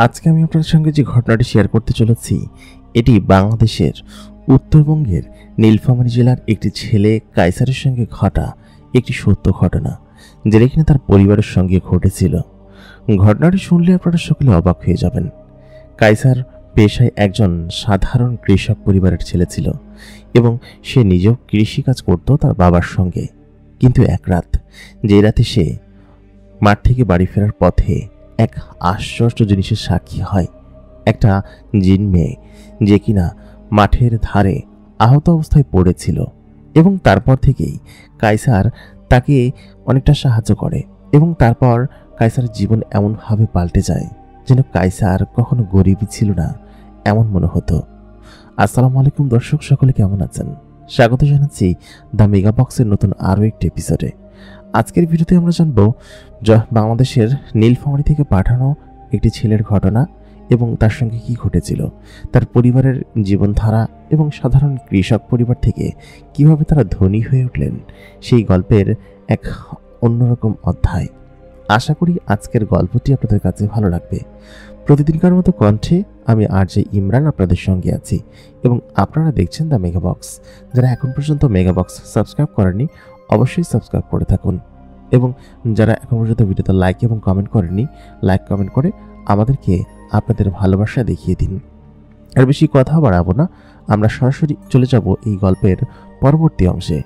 আজকে আমি আপনাদের সঙ্গে যে ঘটনাটি শেয়ার করতে চলেছি এটি বাংলাদেশের উত্তরবঙ্গের নীলফামারী জেলার একটি ছেলে কায়সারের সঙ্গে ঘটা একটি সত্য ঘটনা, যেটা কিনা তার পরিবারের সঙ্গে ঘটেছিল। ঘটনাটি শুনলে আপনারা সকলে অবাক হয়ে যাবেন। কায়সার পেশায় একজন সাধারণ কৃষক পরিবারের ছেলে ছিল এবং সে নিজেও কৃষিকাজ করত তার বাবার সঙ্গে। কিন্তু এক রাত, যে রাতে সে মাঠ থেকে বাড়ি ফেরার পথে এক আশ্চর্য জিনিসের সাক্ষী হয়। একটা জিন মেয়ে যে কিনা মাঠের ধারে আহত অবস্থায় পড়েছিল এবং তারপর থেকেই কায়সার তাকে অনেকটা সাহায্য করে এবং তারপর কায়সারের জীবন এমনভাবে পাল্টে যায় যেন কায়সার কখনো গরিবই ছিল না এমন মনে হতো। আসসালামু আলাইকুম দর্শক, সকলে কেমন আছেন? স্বাগত জানাচ্ছি দ্য মেগা বক্সের নতুন আরও একটি এপিসোডে। আজকের ভিডিওতে আমরা জানব বাংলাদেশের নীলফামারী থেকে পাঠানো একটি ছেলের ঘটনা এবং তার সঙ্গে কি ঘটেছিল, তার পরিবারের জীবনধারা এবং সাধারণ কৃষক পরিবার থেকে কিভাবে তারা ধনী হয়ে উঠলেন, সেই গল্পের এক অন্যরকম অধ্যায়। আশা করি আজকের গল্পটি আপনাদের কাছে ভালো লাগবে। প্রতিদিনকার মতো কণ্ঠে আমি আরজে ইমরান আপনাদের সঙ্গে আছি এবং আপনারা দেখছেন দ্য মেগা বক্স। যারা এখন পর্যন্ত মেগা বক্স সাবস্ক্রাইব করেননি অবশ্যই সাবস্ক্রাইব করে থাকুন এবং যারা এখন পর্যন্ত ভিডিওতে লাইক এবং কমেন্ট করেননি, লাইক কমেন্ট করে আমাদেরকে আপনাদের ভালোবাসা দেখিয়ে দিন। আর বেশি কথা বাড়াবো না, আমরা সরাসরি চলে যাব এই গল্পের পরবর্তী অংশে।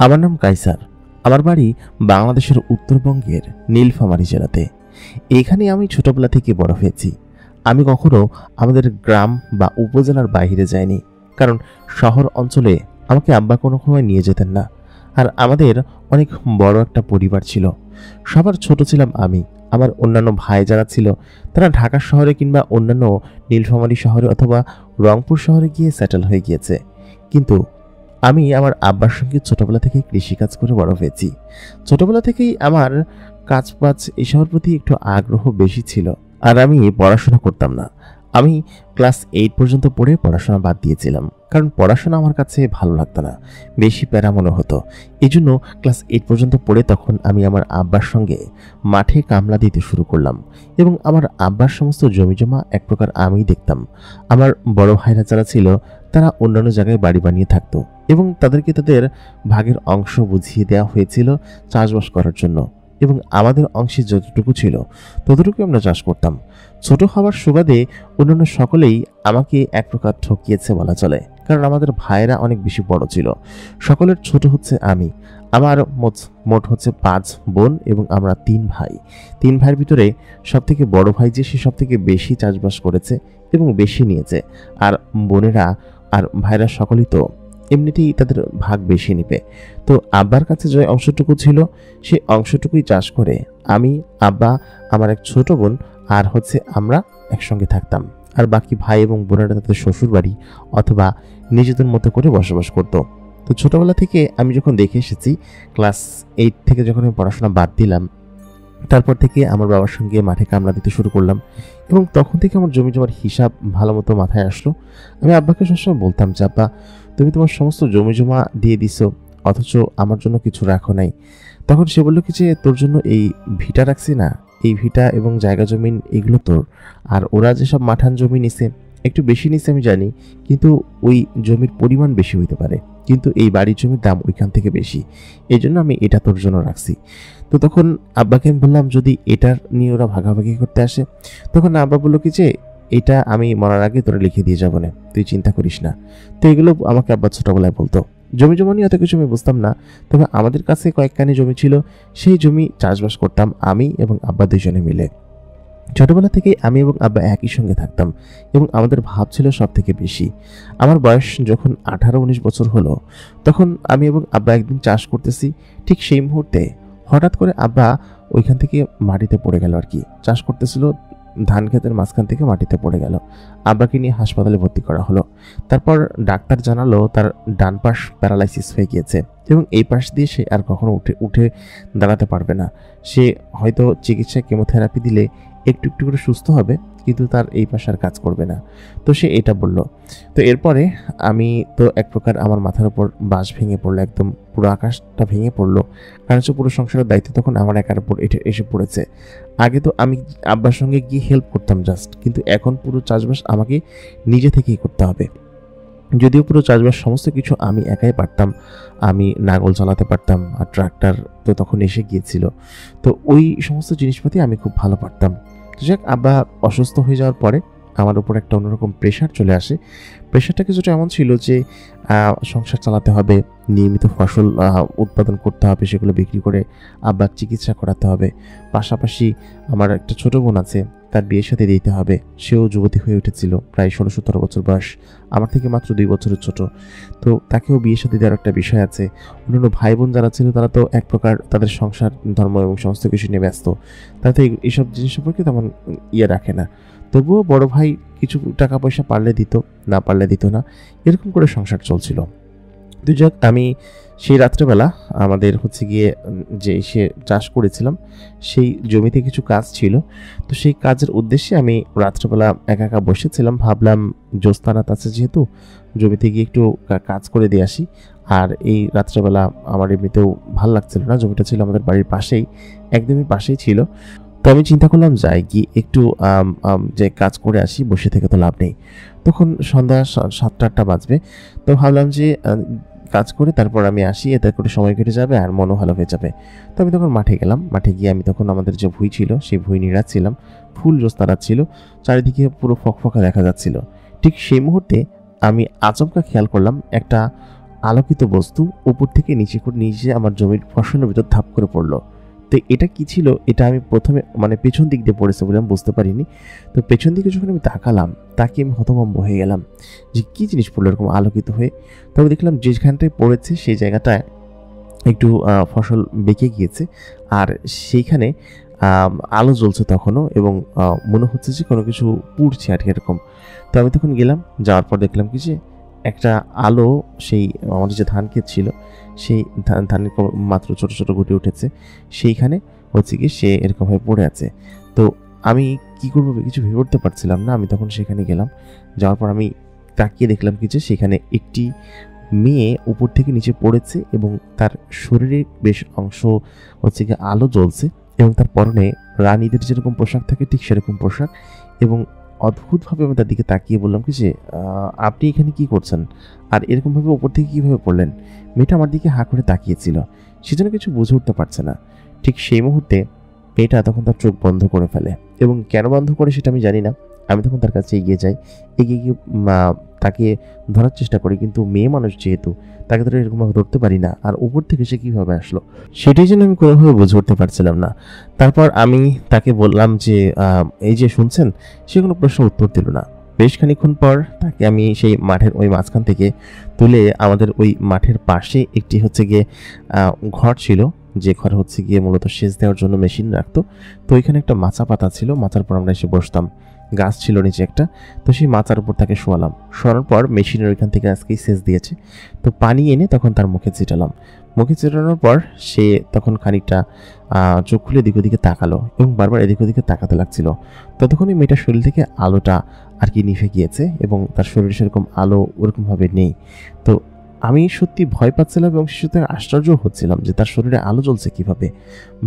আমার নাম কায়সার। আমার বাড়ি বাংলাদেশের উত্তরবঙ্গের নীলফামারী জেলাতে। এখানে আমি ছোটবেলা থেকে বড় হয়েছি। আমি কখনো আমাদের গ্রাম বা উপজেলার বাইরে যাইনি, কারণ শহর অঞ্চলে আমাকে আব্বা কোনো সময় নিয়ে যেতেন না। আর আমাদের অনেক বড় একটা পরিবার ছিল। সবার ছোট ছিলাম আমি। আমার অন্যান্য ভাই যারা ছিল তারা ঢাকা শহরে কিংবা অন্যান্য নীলফামারী শহরে অথবা রংপুর শহরে গিয়ে সেটেল হয়ে গিয়েছে। কিন্তু আমি আমার আব্বার সঙ্গে ছোটবেলা থেকেই কৃষিকাজ করে বড় হয়েছি। ছোটবেলা থেকেই আমার কাজবাজ এসবের প্রতি একটু আগ্রহ বেশি ছিল। আর আমি পড়াশোনা করতাম না। আমি ক্লাস 8 পর্যন্ত পড়ে পড়াশোনা বাদ দিয়েছিলাম, কারণ পড়াশোনা আমার কাছে ভালো লাগতো না, বেশি প্যারা মনে হতো। এই জন্য ক্লাস 8 পর্যন্ত পড়ে তখন আমি আমার আব্বার সঙ্গে মাঠে কামলা দিতে শুরু করলাম এবং আমার আব্বার সমস্ত জমিজমা এক প্রকার আমিই দেখতাম। আমার বড় ভাইরা যারা ছিল তারা অন্যান্য জায়গায় বাড়ি বানিয়ে থাকতো এবং তাদেরকে তাদের ভাগের অংশ বুঝিয়ে দেওয়া হয়েছিল চাষবাস করার জন্য এবং আমাদের অংশে যতটুকু ছিল ততটুকু আমরা চাষ করতাম। ছোট হওয়ার সুবাদে অন্যান্য সকলেই আমাকে এক প্রকার ঠকিয়েছে বলা চলে, কারণ আমাদের ভাইয়েরা অনেক বেশি বড় ছিল। সকলের ছোট হচ্ছে আমি। আমার মোট হচ্ছে 5 বোন এবং আমরা 3 ভাই। 3 ভাইয়ের ভিতরে সব থেকে বড় ভাই যে সে সব থেকে বেশি চাষবাস করেছে এবং বেশি নিয়েছে। আর বোনেরা আর ভাইরা সকলেই তো এমনিতেই তাদের ভাগ বেশি নিবে। তো আব্বার কাছে যে অংশটুকু ছিল সেই অংশটুকুই চাষ করে আমি, আব্বা, আমার এক ছোট বোন আর হচ্ছে আমরা একসঙ্গে থাকতাম। আর বাকি ভাই এবং বোনেরা তাদের শ্বশুর বাড়ি অথবা নিজেদের মতো করে বসবাস করত। তো ছোটবেলা থেকে আমি যখন দেখে এসেছি, ক্লাস 8 থেকে যখন আমি পড়াশোনা বাদ দিলাম, তারপর থেকে আমার বাবার সঙ্গে মাঠে কামলা দিতে শুরু করলাম এবং তখন থেকে আমার জমি জমার হিসাব ভালো মতো মাথায় আসলো। আমি আব্বাকে সবসময় বলতাম যে আব্বা, তুমি তোমার সমস্ত জমি জমা দিয়ে দিছো অথচ আমার জন্য কিছু রাখো নাই। তখন সে বললো কি যে তোর জন্য এই ভিটা রাখছি না, এই ভিটা এবং জায়গা জমিন এগুলো তোর। আর ওরা যেসব মাঠান জমি নিছে একটু বেশি নিছে আমি জানি, কিন্তু ওই জমির পরিমাণ বেশি হইতে পারে, কিন্তু এই বাড়ির জমির দাম ওইখান থেকে বেশি, এই জন্য আমি এটা তোর জন্য রাখছি। তো তখন আব্বাকে আমি বললাম যদি এটার নিয়ে ওরা ভাগাভাগি করতে আসে, তখন আব্বা বললো কি যে এটা আমি মরার আগে তোরা লিখে দিয়ে যাবো না, তুই চিন্তা করিস না। তো এগুলো আমাকে আব্বা ছোটবেলায় বলতো। জমি জমা নিয়ে অত কিছু আমি বুঝতাম না, তবে আমাদের কাছে কয়েকখানি জমি ছিল, সেই জমি চাষবাস করতাম আমি এবং আব্বা দুজনে মিলে। ছোটবেলা থেকেই আমি এবং আব্বা একই সঙ্গে থাকতাম এবং আমাদের ভাব ছিল সব থেকে বেশি। আমার বয়স যখন 18-19 বছর হলো, তখন আমি এবং আব্বা একদিন চাষ করতেছি, ঠিক সেই মুহূর্তে হঠাৎ করে আব্বা ওইখান থেকে মাটিতে পড়ে গেল। আর কি চাষ করতেছিল, ধান ক্ষেতের মাঝখান থেকে মাটিতে পড়ে গেল। আব্বাকে নিয়ে হাসপাতালে ভর্তি করা হলো। তারপর ডাক্তার জানালো তার ডান পাশ প্যারালাইসিস হয়ে গিয়েছে এবং এই পাশ দিয়ে সে আর কখনো উঠে দাঁড়াতে পারবে না। সে হয়তো চিকিৎসা কেমোথেরাপি দিলে একটু একটু করে সুস্থ হবে, কিন্তু তার এই পাশে আর কাজ করবে না। তো সে এটা বলল। তো এরপরে আমি তো এক প্রকার আমার মাথার উপর বাঁশ ভেঙে পড়লো, একদম পুরো আকাশটা ভেঙে পড়লো। কারণ হচ্ছে পুরো সংসারের দায়িত্ব তখন আমার একার উপর এটা এসে পড়েছে। আগে তো আমি আব্বার সঙ্গে গিয়ে হেল্প করতাম জাস্ট, কিন্তু এখন পুরো চাষবাস আমাকে নিজে থেকেই করতে হবে। যদিও পুরো চাষবাস সমস্ত কিছু আমি একাই পারতাম, আমি লাঙল চালাতে পারতাম, আর ট্রাক্টর তো তখন এসে গিয়েছিল। তো ওই সমস্ত জিনিসপাতি আমি খুব ভালো পারতাম। তো যাক, আব্বা অসুস্থ হয়ে যাওয়ার পরে আমার উপর একটা অন্যরকম প্রেশার চলে আসে। প্রেশারটা কিছুটা এমন ছিল যে সংসার চালাতে হবে, নিয়মিত ফসল উৎপাদন করতে হবে, সেগুলো বিক্রি করে আব্বার চিকিৎসা করাতে হবে। পাশাপাশি আমার একটা ছোট বোন আছে, তার বিয়ের সাথে দিতে হবে। সেও যুবতী হয়ে উঠেছিল, প্রায় 16-17 বছর বয়স, আমার থেকে মাত্র 2 বছরের ছোট। তো তাকেও বিয়ের সাথে দেওয়ার একটা বিষয় আছে। অন্যান্য ভাই বোন যারা ছিল তারা তো এক প্রকার তাদের সংসার, ধর্ম এবং সমস্ত কিছু নিয়ে ব্যস্ত, তারা তো এইসব জিনিস সম্পর্কে তেমন ইয়ে রাখে না। তবুও বড় ভাই কিছু টাকা পয়সা পারলে দিত, না পারলে দিত না, এরকম করে সংসার চলছিল। তো যাক, আমি সেই রাত্রেবেলা আমাদের হচ্ছে গিয়ে যে সে চাষ করেছিলাম সেই জমিতে কিছু কাজ ছিল। তো সেই কাজের উদ্দেশ্যে আমি রাত্রেবেলা একা একা বসেছিলাম। ভাবলাম জ্যোৎস্নারাত আছে যেহেতু, জমিতে গিয়ে একটু কাজ করে দিয়ে আসি। আর এই রাত্রেবেলা আমার এমনিতেও ভালো লাগছিল না, জমিটা ছিল আমাদের বাড়ির পাশেই, একদমই পাশেই ছিল। তো আমি চিন্তা করলাম যাই গিয়ে একটু যে কাজ করে আসি, বসে থেকে তো লাভ নেই। তখন সন্ধ্যা 7-8টা বাজবে। তো ভাবলাম যে কাজ করে তারপর আমি আসি, এতে করে সময় কেটে যাবে আর মনও ভালো হয়ে যাবে। তো আমি তখন মাঠে গেলাম। মাঠে গিয়ে আমি তখন আমাদের যে ভুঁই ছিল সেই ভুঁই নিড়াচ্ছিলাম, ফুল জ্যোৎস্নারাত ছিল, চারিদিকে পুরো ফকফকা দেখা যাচ্ছিল। ঠিক সেই মুহূর্তে আমি আচমকা খেয়াল করলাম একটা আলোকিত বস্তু উপর থেকে নিচে আমার জমির ফসলের ভিতর ধাপ করে পড়লো। তো এটা কি ছিল, এটা আমি প্রথমে পেছন দিক দিয়ে পড়েছে বলে আমি বুঝতে পারিনি। তো পেছন দিকে যখন আমি তাকালাম, তাকিয়ে আমি হতভম্ব হয়ে গেলাম যে কী জিনিস পড়লো এরকম আলোকিত হয়ে। তবে দেখলাম যেখানটায় পড়েছে সেই জায়গাটায় একটু ফসল বেঁকে গিয়েছে, আর সেইখানে আলো জ্বলছে তখনও, এবং মনে হচ্ছে যে কোনো কিছু পুড়ছে আর কি এরকম। তো আমি তখন গেলাম, যাওয়ার পর দেখলাম কি যে একটা আলো সেই আমাদের যে ধান ক্ষেত ছিল সেই ধানের মাত্র ছোট ছোট গুটি উঠেছে, সেইখানে হচ্ছে কি সে এরকমভাবে পড়ে আছে। তো আমি কি করবো কিছু ভেবে উঠতে পারছিলাম না। আমি তখন সেখানে গেলাম, যাওয়ার পর আমি তাকিয়ে দেখলাম কি যে সেখানে একটি মেয়ে উপর থেকে নিচে পড়েছে, এবং তার শরীরের বেশ অংশ হচ্ছে কি আলো জ্বলছে, এবং তার পরনে রানীদের যেরকম পোশাক থাকে ঠিক সেরকম পোশাক। এবং অদ্ভুতভাবে আমি তার দিকে তাকিয়ে বললাম কি যে আপনি এখানে কি করছেন, আর এরকমভাবে ওপর থেকে কীভাবে পড়লেন? মেয়েটা আমার দিকে হাঁ করে তাকিয়েছিল, সেজন্য কিছু বুঝে উঠতে পারছে না। ঠিক সেই মুহূর্তে মেয়েটা তখন তার চোখ বন্ধ করে ফেলে, এবং কেন বন্ধ করে সেটা আমি জানি না। আমি তখন তার কাছে এগিয়ে যাই, এগিয়ে গিয়ে তাকে ধরার চেষ্টা করি, কিন্তু মেয়ে মানুষ যেহেতু তাকে তো এরকমভাবে ধরতে পারি না, আর উপর থেকে সে কীভাবে আসলো সেটাই যেন আমি কোনোভাবে বুঝে উঠতে পারছিলাম না। তারপর আমি তাকে বললাম যে এই যে শুনছেন, সে কোনো প্রশ্ন উত্তর দিল না। বেশ খানিকক্ষণ পর তাকে আমি সেই মাঠের ওই মাঝখান থেকে তুলে আমাদের ওই মাঠের পাশে একটি হচ্ছে গিয়ে ঘর ছিল, যে ঘরে হচ্ছে গিয়ে মূলত সেচ দেওয়ার জন্য মেশিন রাখতো। তো ওইখানে একটা মাচা পাতা ছিল, মাচার পর আমরা এসে বসতাম, গাছ ছিল নিচে একটা। তো সেই মাচার উপর তাকে শোয়ালাম। শোয়ানোর পর মেশিনের ওইখান থেকে আজকেই সেচ দিয়েছে, তো পানি এনে তখন তার মুখে ছিটালাম। মুখে ছিটানোর পর সে তখন খানিকটা চোখ খুলে এদিক ওদিকে তাকালো, এবং বারবার এদিক ওদিকে তাকাতে লাগছিল। ততক্ষণই মেয়েটার শরীর থেকে আলোটা আর কি নিভে গিয়েছে, এবং তার শরীরে সেরকম আলো ওরকমভাবে নেই। তো আমি সত্যি ভয় পাচ্ছিলাম, এবং সে সাথে আশ্চর্য হচ্ছিলাম যে তার শরীরে আলো জ্বলছে কীভাবে।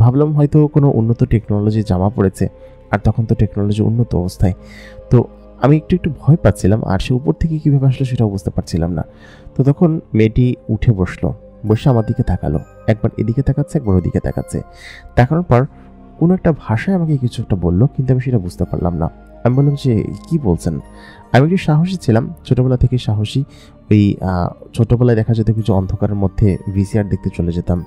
ভাবলাম হয়তো কোনো উন্নত টেকনোলজি জামা পড়েছে, আর তখন তো টেকনোলজি উন্নত অবস্থায়। তো আমি একটু একটু ভয় পাচ্ছিলাম, আর সে উপর থেকে কীভাবে আসলো সেটাও বুঝতে পারছিলাম না। তো তখন মেয়েটি উঠে বসলো, বসে আমার দিকে তাকালো, একবার এদিকে তাকাচ্ছে একবার ওদিকে তাকাচ্ছে। তাকানোর পর কোনো একটা ভাষায় আমাকে কিছু একটা বললো, কিন্তু আমি সেটা বুঝতে পারলাম না। আমি বললাম যে কী বলছেন? আমি একটু সাহসী ছিলাম, ছোটোবেলা থেকে সাহসী। ওই ছোটোবেলায় দেখা যেত কিছু অন্ধকারের মধ্যে ভিসিআর দেখতে চলে যেতাম,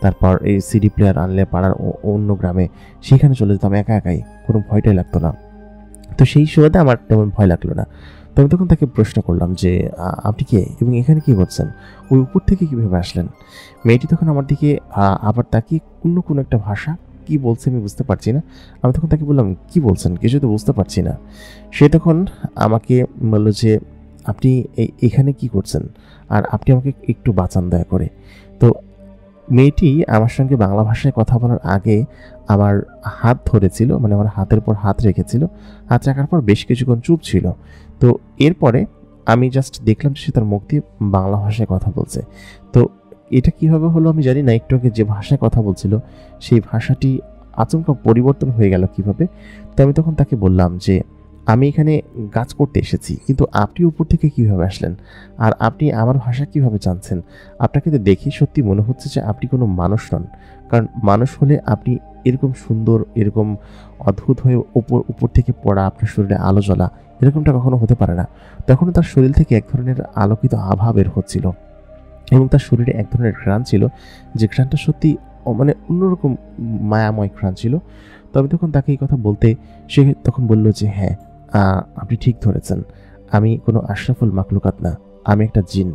তারপর এই সিডি প্লেয়ার আনলে পাড়ার অন্য গ্রামে সেখানে চলে যেতাম একা একাই, কোনো ভয়টাই লাগতো না। তো সেই সময়তে আমার তেমন ভয় লাগলো না। তো আমি তখন তাকে প্রশ্ন করলাম যে আপনি কে, এবং এখানে কী করছেন, ওই উপর থেকে কীভাবে আসলেন? মেয়েটি তখন আমার দিকে আবার তাকিয়ে অন্য কোনো একটা ভাষা কি বলছে আমি বুঝতে পারছি না। আমি তখন তাকে বললাম কি বলছেন, কিছু তো বুঝতে পারছি না। সে তখন আমাকে বলল যে আপনি এখানে কি করছেন, আর আপনি আমাকে একটু বাঁচান দয়া করে। তো মেয়েটি আমার সঙ্গে বাংলা ভাষায় কথা বলার আগে আমার হাত ধরেছিল, মানে আমার হাতের উপর হাত রেখেছিল। হাত রাখার পর বেশ কিছুক্ষণ চুপ ছিল। তো এরপরে আমি জাস্ট দেখলাম যে সে তার মুখ দিয়ে বাংলা ভাষায় কথা বলছে। তো এটা কিভাবে হলো আমি জানি না। একটু আগে যে ভাষায় কথা বলছিল সেই ভাষাটি আচমকা পরিবর্তন হয়ে গেল কিভাবে। তো আমি তখন তাকে বললাম যে, আমি এখানে কাজ করতে এসেছি, কিন্তু আপনি উপর থেকে কিভাবে আসলেন, আর আপনি আমার ভাষা কিভাবে জানছেন? আপনাকে তো দেখে সত্যি মনে হচ্ছে যে আপনি কোনো মানুষ নন। কারণ মানুষ হলে আপনি এরকম সুন্দর, এরকম অদ্ভুত হয়ে উপর থেকে পড়া, আপনার শরীরে আলো জ্বলা, এরকমটা কখনো হতে পারে না। তখনও তার শরীর থেকে এক ধরনের আলোকিত আভা বের হচ্ছিল এবং তার শরীরে এক ধরনের ঘ্রাণ ছিল, যে ঘ্রাণটা সত্যি মানে অন্যরকম মায়াময় ঘ্রাণ ছিল। তো আমি তখন তাকে এই কথা বলতে সে তখন বলল যে, হ্যাঁ, আপনি ঠিক ধরেছেন, আমি কোনো আশরাফুল মাখলুকাত না, আমি একটা জিন,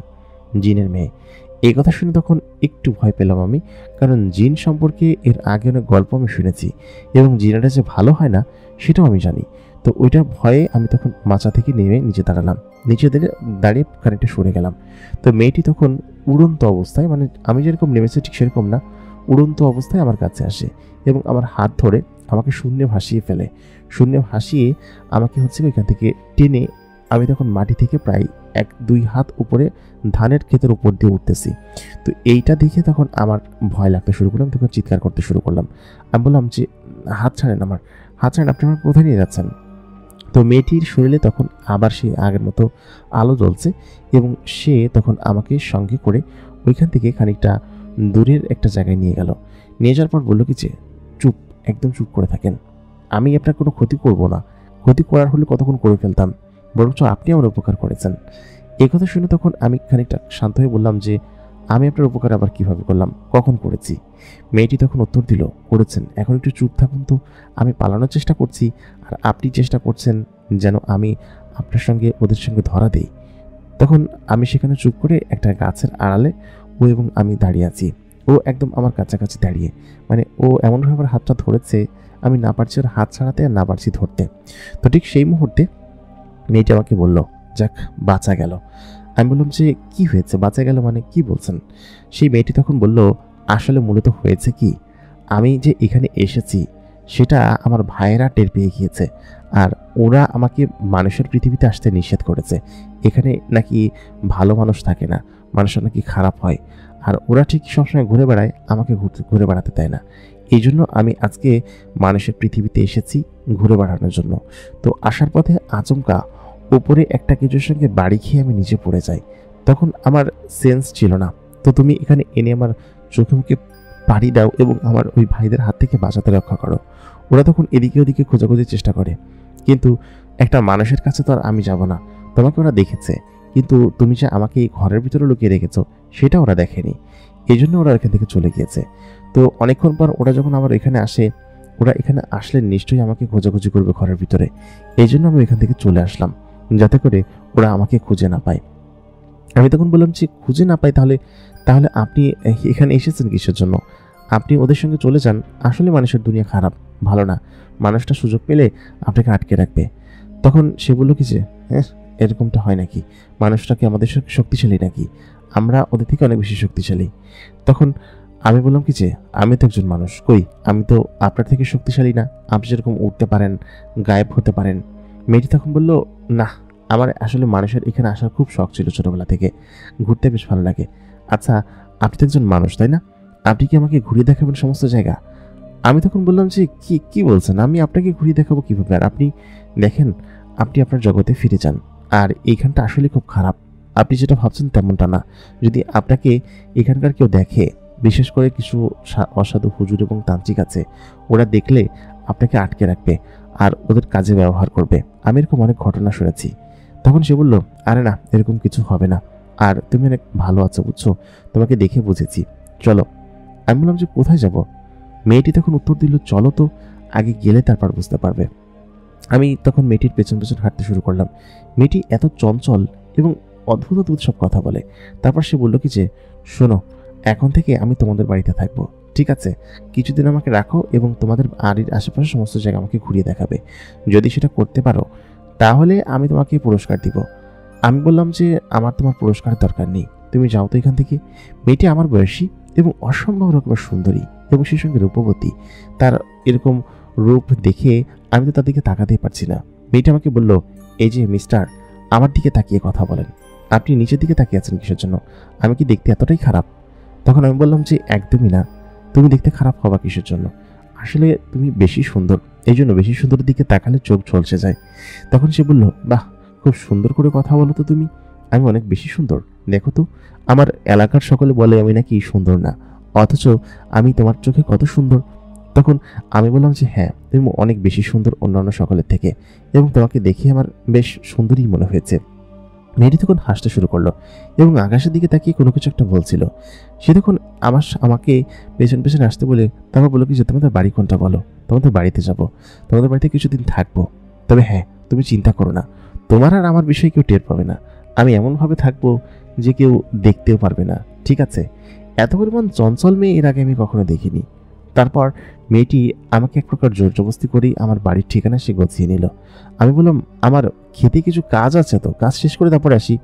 জিনের মেয়ে। এই কথা শুনে তখন একটু ভয় পেলাম আমি, কারণ জিন সম্পর্কে এর আগে অনেক গল্প আমি শুনেছি এবং জিনেরা যে ভালো হয় না সেটাও আমি জানি। তো ওইটার ভয়ে আমি তখন মাচা থেকে নেমে নিচে দাঁড়ালাম, নিচে দাঁড়িয়ে খানিকটা সরে গেলাম। তো মেয়েটি তখন উড়ন্ত অবস্থায়, মানে আমি যেরকম নেমেছি ঠিক সেরকম না, উড়ন্ত অবস্থায় আমার কাছে আসে এবং আমার হাত ধরে আমাকে শূন্যে ভাসিয়ে ফেলে। শূন্যে ভাসিয়ে আমাকে হচ্ছে ওইখান থেকে টেনে, আমি তখন মাটি থেকে প্রায় 1-2 হাত উপরে ধানের ক্ষেতের উপর দিয়ে উঠতেছি। তো এইটা দেখে তখন আমার ভয় লাগতে শুরু করলাম, তখন চিৎকার করতে শুরু করলাম। আমি বললাম যে, হাত ছাড়েন আমার, হাত ছাড়েন, আপনি আমার কোথায় নিয়ে যাচ্ছেন? তো মেয়েটির শরীরে তখন আবার সেই আগের মতো আলো জ্বলছে এবং সে তখন আমাকে সঙ্গে করে ওইখান থেকে খানিকটা দূরের একটা জায়গায় নিয়ে গেল। নিয়ে যাওয়ার পর বলল কি যে, চুপ, একদম চুপ করে থাকেন, আমি আপনার কোনো ক্ষতি করব না, ক্ষতি করার হলে কতক্ষণ করে ফেলতাম, বরঞ্চ আপনি আমার উপকার করেছেন। এই কথা শুনে তখন আমি খানিকটা শান্ত হয়ে বললাম যে, আমি আপনার উপকার আবার কিভাবে করলাম, কখন করেছি? মেয়েটি তখন উত্তর দিল, করেছেন, এখন একটু চুপ থাকুন তো, আমি পালানোর চেষ্টা করছি আর আপনি চেষ্টা করছেন যেন আমি আপনার সঙ্গে ওদের সঙ্গে ধরা দেই। তখন আমি সেখানে চুপ করে একটা গাছের আড়ালে ও এবং আমি দাঁড়িয়ে আছি। ও একদম আমার কাছাকাছি দাঁড়িয়ে, মানে ও এমনভাবে আমার হাতটা ধরেছে, আমি না পারছি ওর হাত ছাড়াতে আর না পারছি ধরতে। তো ঠিক সেই মুহূর্তে মেয়েটি আমাকে বলল, যাক, বাঁচা গেল। আমি বললাম যে, কি হয়েছে, বাঁচা গেল মানে কি বলছেন? সেই মেয়েটি তখন বলল, আসলে মূলত হয়েছে কি, আমি যে এখানে এসেছি সেটা আমার ভাইয়েরা টের পেয়ে গিয়েছে, আর ওরা আমাকে মানুষের পৃথিবীতে আসতে নিষেধ করেছে। এখানে নাকি ভালো মানুষ থাকে না, মানুষের নাকি খারাপ হয়, আর ওরা ঠিক সবসময় ঘুরে বেড়ায়, আমাকে ঘুরে বেড়াতে দেয় না। এই জন্য আমি আজকে মানুষের পৃথিবীতে এসেছি ঘুরে বেড়ানোর জন্য। তো আসার পথে আচমকা উপরে একটা কিছুর সঙ্গে বাড়ি খেয়ে আমি নিচে পড়ে যাই। তখন আমার সেন্স ছিল না। তো তুমি এখানে এনে আমার চোখে মুখে পাড়ি দাও এবং আমার ওই ভাইদের হাত থেকে বাঁচাতে রক্ষা করো। ওরা তখন এদিকে ওদিকে খোঁজাখুঁজির চেষ্টা করে, কিন্তু একটা মানুষের কাছে তো আর আমি যাব না। তোমাকে ওরা দেখেছে, কিন্তু তুমি যে আমাকে এই ঘরের ভিতরে লুকিয়ে রেখেছো সেটা ওরা দেখেনি। এই জন্য ওরা এখান থেকে চলে গিয়েছে। তো অনেকক্ষণ পর ওরা যখন আমার এখানে আসে, ওরা এখানে আসলে নিশ্চয়ই আমাকে খোঁজাখুঁজি করবে ঘরের ভিতরে। এই জন্য আমি এখান থেকে চলে আসলাম, যাতে করে ওরা আমাকে খুঁজে না পায়। আমি তখন বললাম যে, খুঁজে না পাই তাহলে তাহলে আপনি এখানে এসেছেন কিসের জন্য? আপনি ওদের সঙ্গে চলে যান। আসলে মানুষের দুনিয়া খারাপ, ভালো না। মানুষটা সুযোগ পেলে আপনাকে আটকে রাখবে। তখন সে বলল কি যে, হ্যাঁ, এরকমটা হয় নাকি? মানুষটা কি আমাদের শক্তিশালী নাকি? আমরা ওদের থেকে অনেক বেশি শক্তিশালী। তখন আমি বললাম কি যে, আমি তো একজন মানুষ, কই আমি তো আপনার থেকে শক্তিশালী না। আপনি যেরকম উঠতে পারেন, গায়েব হতে পারেন। মেয়েটি তখন বলল, না, আমার আসলে মানুষের এখানে আসার খুব শখ ছিল ছোটবেলা থেকে, ঘুরতে বেশ ভালো লাগে। আচ্ছা, আপনি তো একজন মানুষ, তাই না? আপনি কি আমাকে ঘুরিয়ে দেখাবেন সমস্ত জায়গা? আমি তখন বললাম যে, কি বলছেন? আমি আপনাকে ঘুরিয়ে দেখাবো কিভাবে? আর আপনি দেখেন, আপনি আপনার জগতে ফিরে যান। আর এইখানটা আসলে খুব খারাপ। আপনি যেটা ভাবছেন তেমনটা না। যদি আপনাকে এখানকার কেউ দেখে, বিশেষ করে কিছু অসাধু হুজুর এবং তান্ত্রিক আছে, ওরা দেখলে আপনাকে আটকে রাখবে আর ওদের কাজে ব্যবহার করবে। আমি এরকম অনেক ঘটনা শুনেছি। তখন সে বলল, আরে না, এরকম কিছু হবে না। আর তুমি অনেক ভালো আছো, বুঝছো? তোমাকে দেখে বুঝেছি, চলো। আমি বললাম যে, কোথায় যাব? মেয়েটি তখন উত্তর দিল, চলো তো, আগে গেলে তারপর বুঝতে পারবে। আমি তখন মেয়েটির পেছন পেছন হাঁটতে শুরু করলাম। মেয়েটি এত চঞ্চল এবং অদ্ভুত অদ্ভুত সব কথা বলে। তারপর সে বলল কি যে, শোনো, এখন থেকে আমি তোমাদের বাড়িতে থাকবো, ঠিক আছে? কিছুদিন আমাকে রাখো এবং তোমাদের বাড়ির আশেপাশে সমস্ত জায়গা আমাকে ঘুরিয়ে দেখাবে। যদি সেটা করতে পারো তাহলে আমি তোমাকে পুরস্কার দিব। আমি বললাম যে, আমার তোমার পুরস্কারের দরকার নেই, তুমি যাও তো এখান থেকে। মেয়েটি আমার বয়সী এবং অসম্ভব রকমের সুন্দরী এবং সেই সঙ্গে রূপবতী। তার এরকম রূপ দেখে আমি তো তার দিকে তাকাতেই পারছি না। মেয়েটা আমাকে বলল, এই যে মিস্টার, আমার দিকে তাকিয়ে কথা বলেন, আপনি নিচের দিকে তাকিয়ে আছেন কিসের জন্য? আমি কি দেখতে এতটাই খারাপ? তখন আমি বললাম যে একদমই না, তুমি দেখতে খারাপ হবা কিসের জন্য? আসলে তুমি বেশি সুন্দর, এই জন্য বেশি সুন্দরের দিকে তাকালে চোখ ঝলসে যায়। তখন সে বলল, বাহ, খুব সুন্দর করে কথা বলো তো তুমি, আমি অনেক বেশি সুন্দর। দেখো তো, আমার এলাকার সকলে বলে আমি নাকি সুন্দর না, অথচ আমি তোমার চোখে কত সুন্দর। তখন আমি বললাম যে হ্যাঁ, তুমি অনেক বেশি সুন্দর অন্যান্য সকলের থেকে, এবং তোমাকে দেখে আমার বেশ সুন্দরই মনে হয়েছে। মেয়েটি তখন হাসতে শুরু করলো এবং আকাশের দিকে তাকিয়ে কোনো কিছু একটা বলছিল। সে তখন আমাকে পেছন পেছন আসতে বলে তারপর বললো কি যে তোমাদের বাড়ি কোনটা বলো, তোমাদের বাড়িতে যাব, তোমাদের বাড়িতে কিছুদিন থাকবো। তবে হ্যাঁ, তুমি চিন্তা করো না, তোমার আর আমার বিষয়ে কেউ টের পাবে না। আমি এমনভাবে থাকবো যে কেউ দেখতেও পারবে না, ঠিক আছে? এত পরিমাণ চঞ্চল মেয়ে এর আগে আমি কখনো দেখিনি। তারপর মেয়েটি আমাকে এক প্রকার জোর জবরদস্তি করেই আমার বাড়ির ঠিকানা সে গছিয়ে নিল। আমি বললাম, আমার খেতে কিছু কাজ আছে, তো কাজ শেষ করে তারপরে আসি।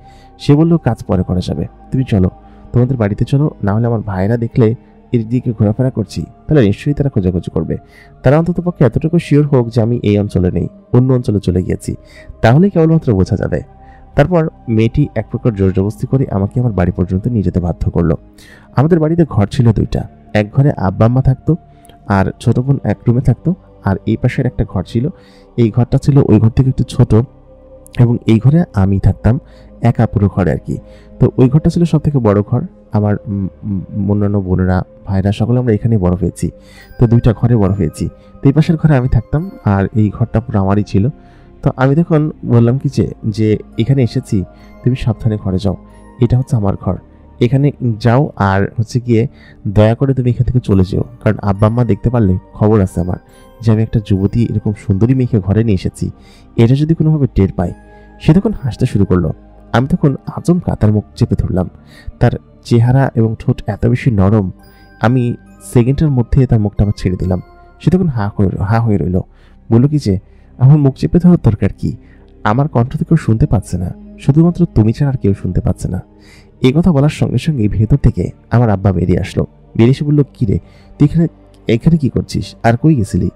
সে বললো, কাজ পরে করা যাবে, তুমি চলো, তোমাদের বাড়িতে চলো, না হলে আমার ভাইরা দেখলে এর দিকে ঘোরাফেরা করছি তাহলে নিশ্চয়ই তারা খোঁজাখুঁজি করবে। তারা অন্তত পক্ষে এতটুকু শিওর হোক যে আমি এই অঞ্চলে নেই, অন্য অঞ্চলে চলে গিয়েছি, তাহলে কেবলমাত্র বোঝা যাবে। তারপর মেয়েটি এক প্রকার জোর জবরদস্তি করে আমাকে আমার বাড়ি পর্যন্ত নিয়ে যেতে বাধ্য করলো। আমাদের বাড়িতে ঘর ছিল দুইটা, এক ঘরে আব্বা আম্মা থাকতো আর ছোট বোন এক রুমে থাকতো, আর এই পাশের একটা ঘর ছিল, এই ঘরটা ছিল ওই ঘর থেকে একটু ছোট, এবং এই ঘরে আমি থাকতাম একা পুরো ঘরে আর কি। তো ওই ঘরটা ছিল সব থেকে বড় ঘর। আমার অন্যান্য বোনেরা ভাইরা সকলে আমরা এখানেই বড় হয়েছি, তো দুইটা ঘরে বড় হয়েছি। তো এই পাশের ঘরে আমি থাকতাম আর এই ঘরটা পুরো আমারই ছিল। তো আমি তখন বললাম কি যে এখানে এসেছি, তুমি সাবধানে ঘরে যাও, এটা হচ্ছে আমার ঘর, এখানে যাও, আর হচ্ছে গিয়ে দয়া করে তুমি এখান থেকে চলে যেও, কারণ আব্বা আম্মা দেখতে পারলে খবর আছে আমার যে আমি একটা যুবতী এরকম সুন্দরী মেয়েকে ঘরে নিয়ে এসেছি, এটা যদি কোনোভাবে টের পাই। সে তখন হাসতে শুরু করলো। আমি তখন আচমকা তার মুখ চেপে ধরলাম। তার চেহারা এবং ঠোঁট এত বেশি নরম, আমি সেকেন্ডের মধ্যে তার মুখটা আবার ছেড়ে দিলাম। সে তখন হা হয়ে রইল, বললো কি যে আমার মুখ চেপে ধরার দরকার কি? আমার কণ্ঠ তো কেউ শুনতে পাচ্ছে না, শুধুমাত্র তুমি ছাড়া আর কেউ শুনতে পাচ্ছে না। এই কথা বলার সঙ্গে সঙ্গে ভেতর থেকে আমার আব্বা বেরিয়ে আসলো। বেরিয়ে এসে বললো, কি রে, তুই এখানে কি করছিস, আর কই গেছিলি?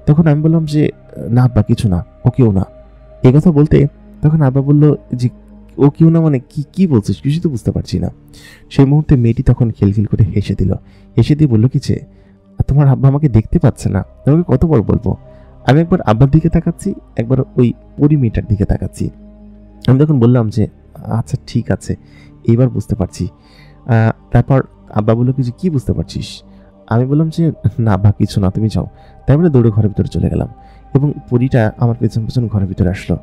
তখন আমি বললাম যে না আব্বা, কিছু না, ও কেউ না। এই কথা বলতে তখন আব্বা বললো যে ও কেউ না মানে কি কি বলছিস, কিছু তো বুঝতে পারছি না। সেই মুহূর্তে মেয়েটি তখন খিলখিল করে হেসে দিল। হেসে দিয়ে বললো কি যে তোমার আব্বা আমাকে দেখতে পাচ্ছে না, তোমাকে কতবার বলবো? আমি একবার আব্বার দিকে তাকাচ্ছি, একবার ওই পরি মেয়েটার দিকে তাকাচ্ছি। আমি তখন বললাম যে আচ্ছা ঠিক আছে, এইবার বুঝতে পারছি। তারপর আব্বা বললো কি যে কি বুঝতে পারছিস? আমি বললাম যে না আব্বা, কিছু না, তুমি যাও। তারপরে দৌড়ে ঘরের ভিতরে চলে গেলাম এবং পরীটা আমার পেছন পেছন ঘরের ভিতরে আসলো।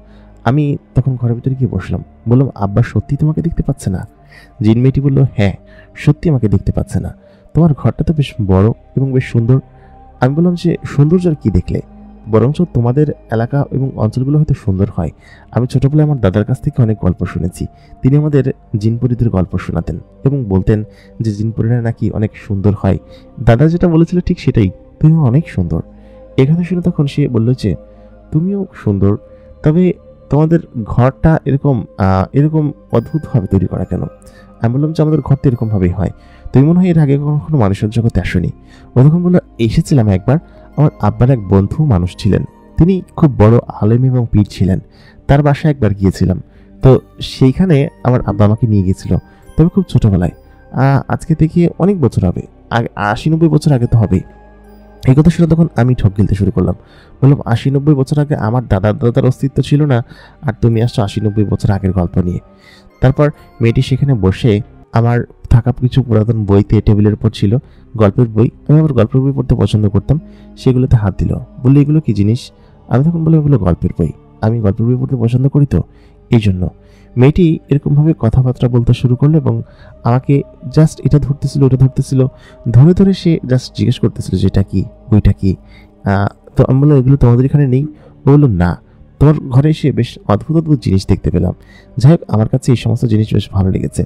আমি তখন ঘরের ভিতরে গিয়ে বসলাম, বললাম, আব্বা সত্যি তোমাকে দেখতে পাচ্ছে না? জিন মেয়েটি বললো, হ্যাঁ সত্যি আমাকে দেখতে পাচ্ছে না, তোমার ঘরটা তো বেশ বড় এবং বেশ সুন্দর। আমি বললাম যে সৌন্দর্য আর কি দেখলে, বরঞ্চ তোমাদের এলাকা এবং অঞ্চলগুলো হয়তো সুন্দর হয়। আমি ছোটবেলায় আমার দাদার কাছ থেকে অনেক গল্প শুনেছি, তিনি আমাদের জিনপরীদের গল্প শোনাতেন এবং বলতেন যে জিনপরীরা নাকি অনেক সুন্দর হয়। দাদা যেটা বলেছিল ঠিক সেটাই, তুমিও অনেক সুন্দর। এ কথা শুনে তখন সে বললো যে তুমিও সুন্দর, তবে তোমাদের ঘরটা এরকম এরকম অদ্ভুতভাবে তৈরি করা কেন? আমি বললাম যে আমাদের ঘর তো এরকমভাবেই হয়, তুমি মনে হয় এর আগে কখনো মানুষের জগতে আসনি। ও তখন বললো, এসেছিলাম একবার, আমার আব্বার এক বন্ধু মানুষ ছিলেন, তিনি খুব বড় আলেম এবং পীর ছিলেন, তার বাসায় একবার গিয়েছিলাম। তো সেইখানে আমার আব্বা আমাকে নিয়ে গিয়েছিল, তবে খুব ছোটবেলায়, আজকে থেকে অনেক বছর হবে, 80-90 বছর আগে তো হবেই। এই কথা শুনে তখন আমি ঠক গিলতে শুরু করলাম, বললাম 80-90 বছর আগে আমার দাদার অস্তিত্ব ছিল না, আর তুমি আসছো 80-90 বছর আগের গল্প নিয়ে। তারপর মেয়েটি সেখানে বসে আমার থাকা কিছু পুরাতন বইতে টেবিলের উপর ছিল গল্পের বই, আমি আমার গল্পের বই পড়তে পছন্দ করতাম, সেগুলোতে হাত দিল, বললো এগুলো কি জিনিস? আমি তখন বললাম এগুলো গল্পের বই, আমি গল্পের বই পড়তে পছন্দ করি, তো এই জন্য। মেয়েটি এরকমভাবে কথাবার্তা বলতে শুরু করলো এবং আমাকে জাস্ট এটা ধরতেছিল ওটা ধরতেছিল, ধরে ধরে সে জাস্ট জিজ্ঞেস করতেছিল যে এটা কি ওইটা কি। তো আমি বললাম এগুলো তোমাদের এখানে নেই? ও বললো না, তোমার ঘরে এসে বেশ অদ্ভুত অদ্ভুত জিনিস দেখতে পেলাম, যাই হোক আমার কাছে এই সমস্ত জিনিস বেশ ভালো লেগেছে,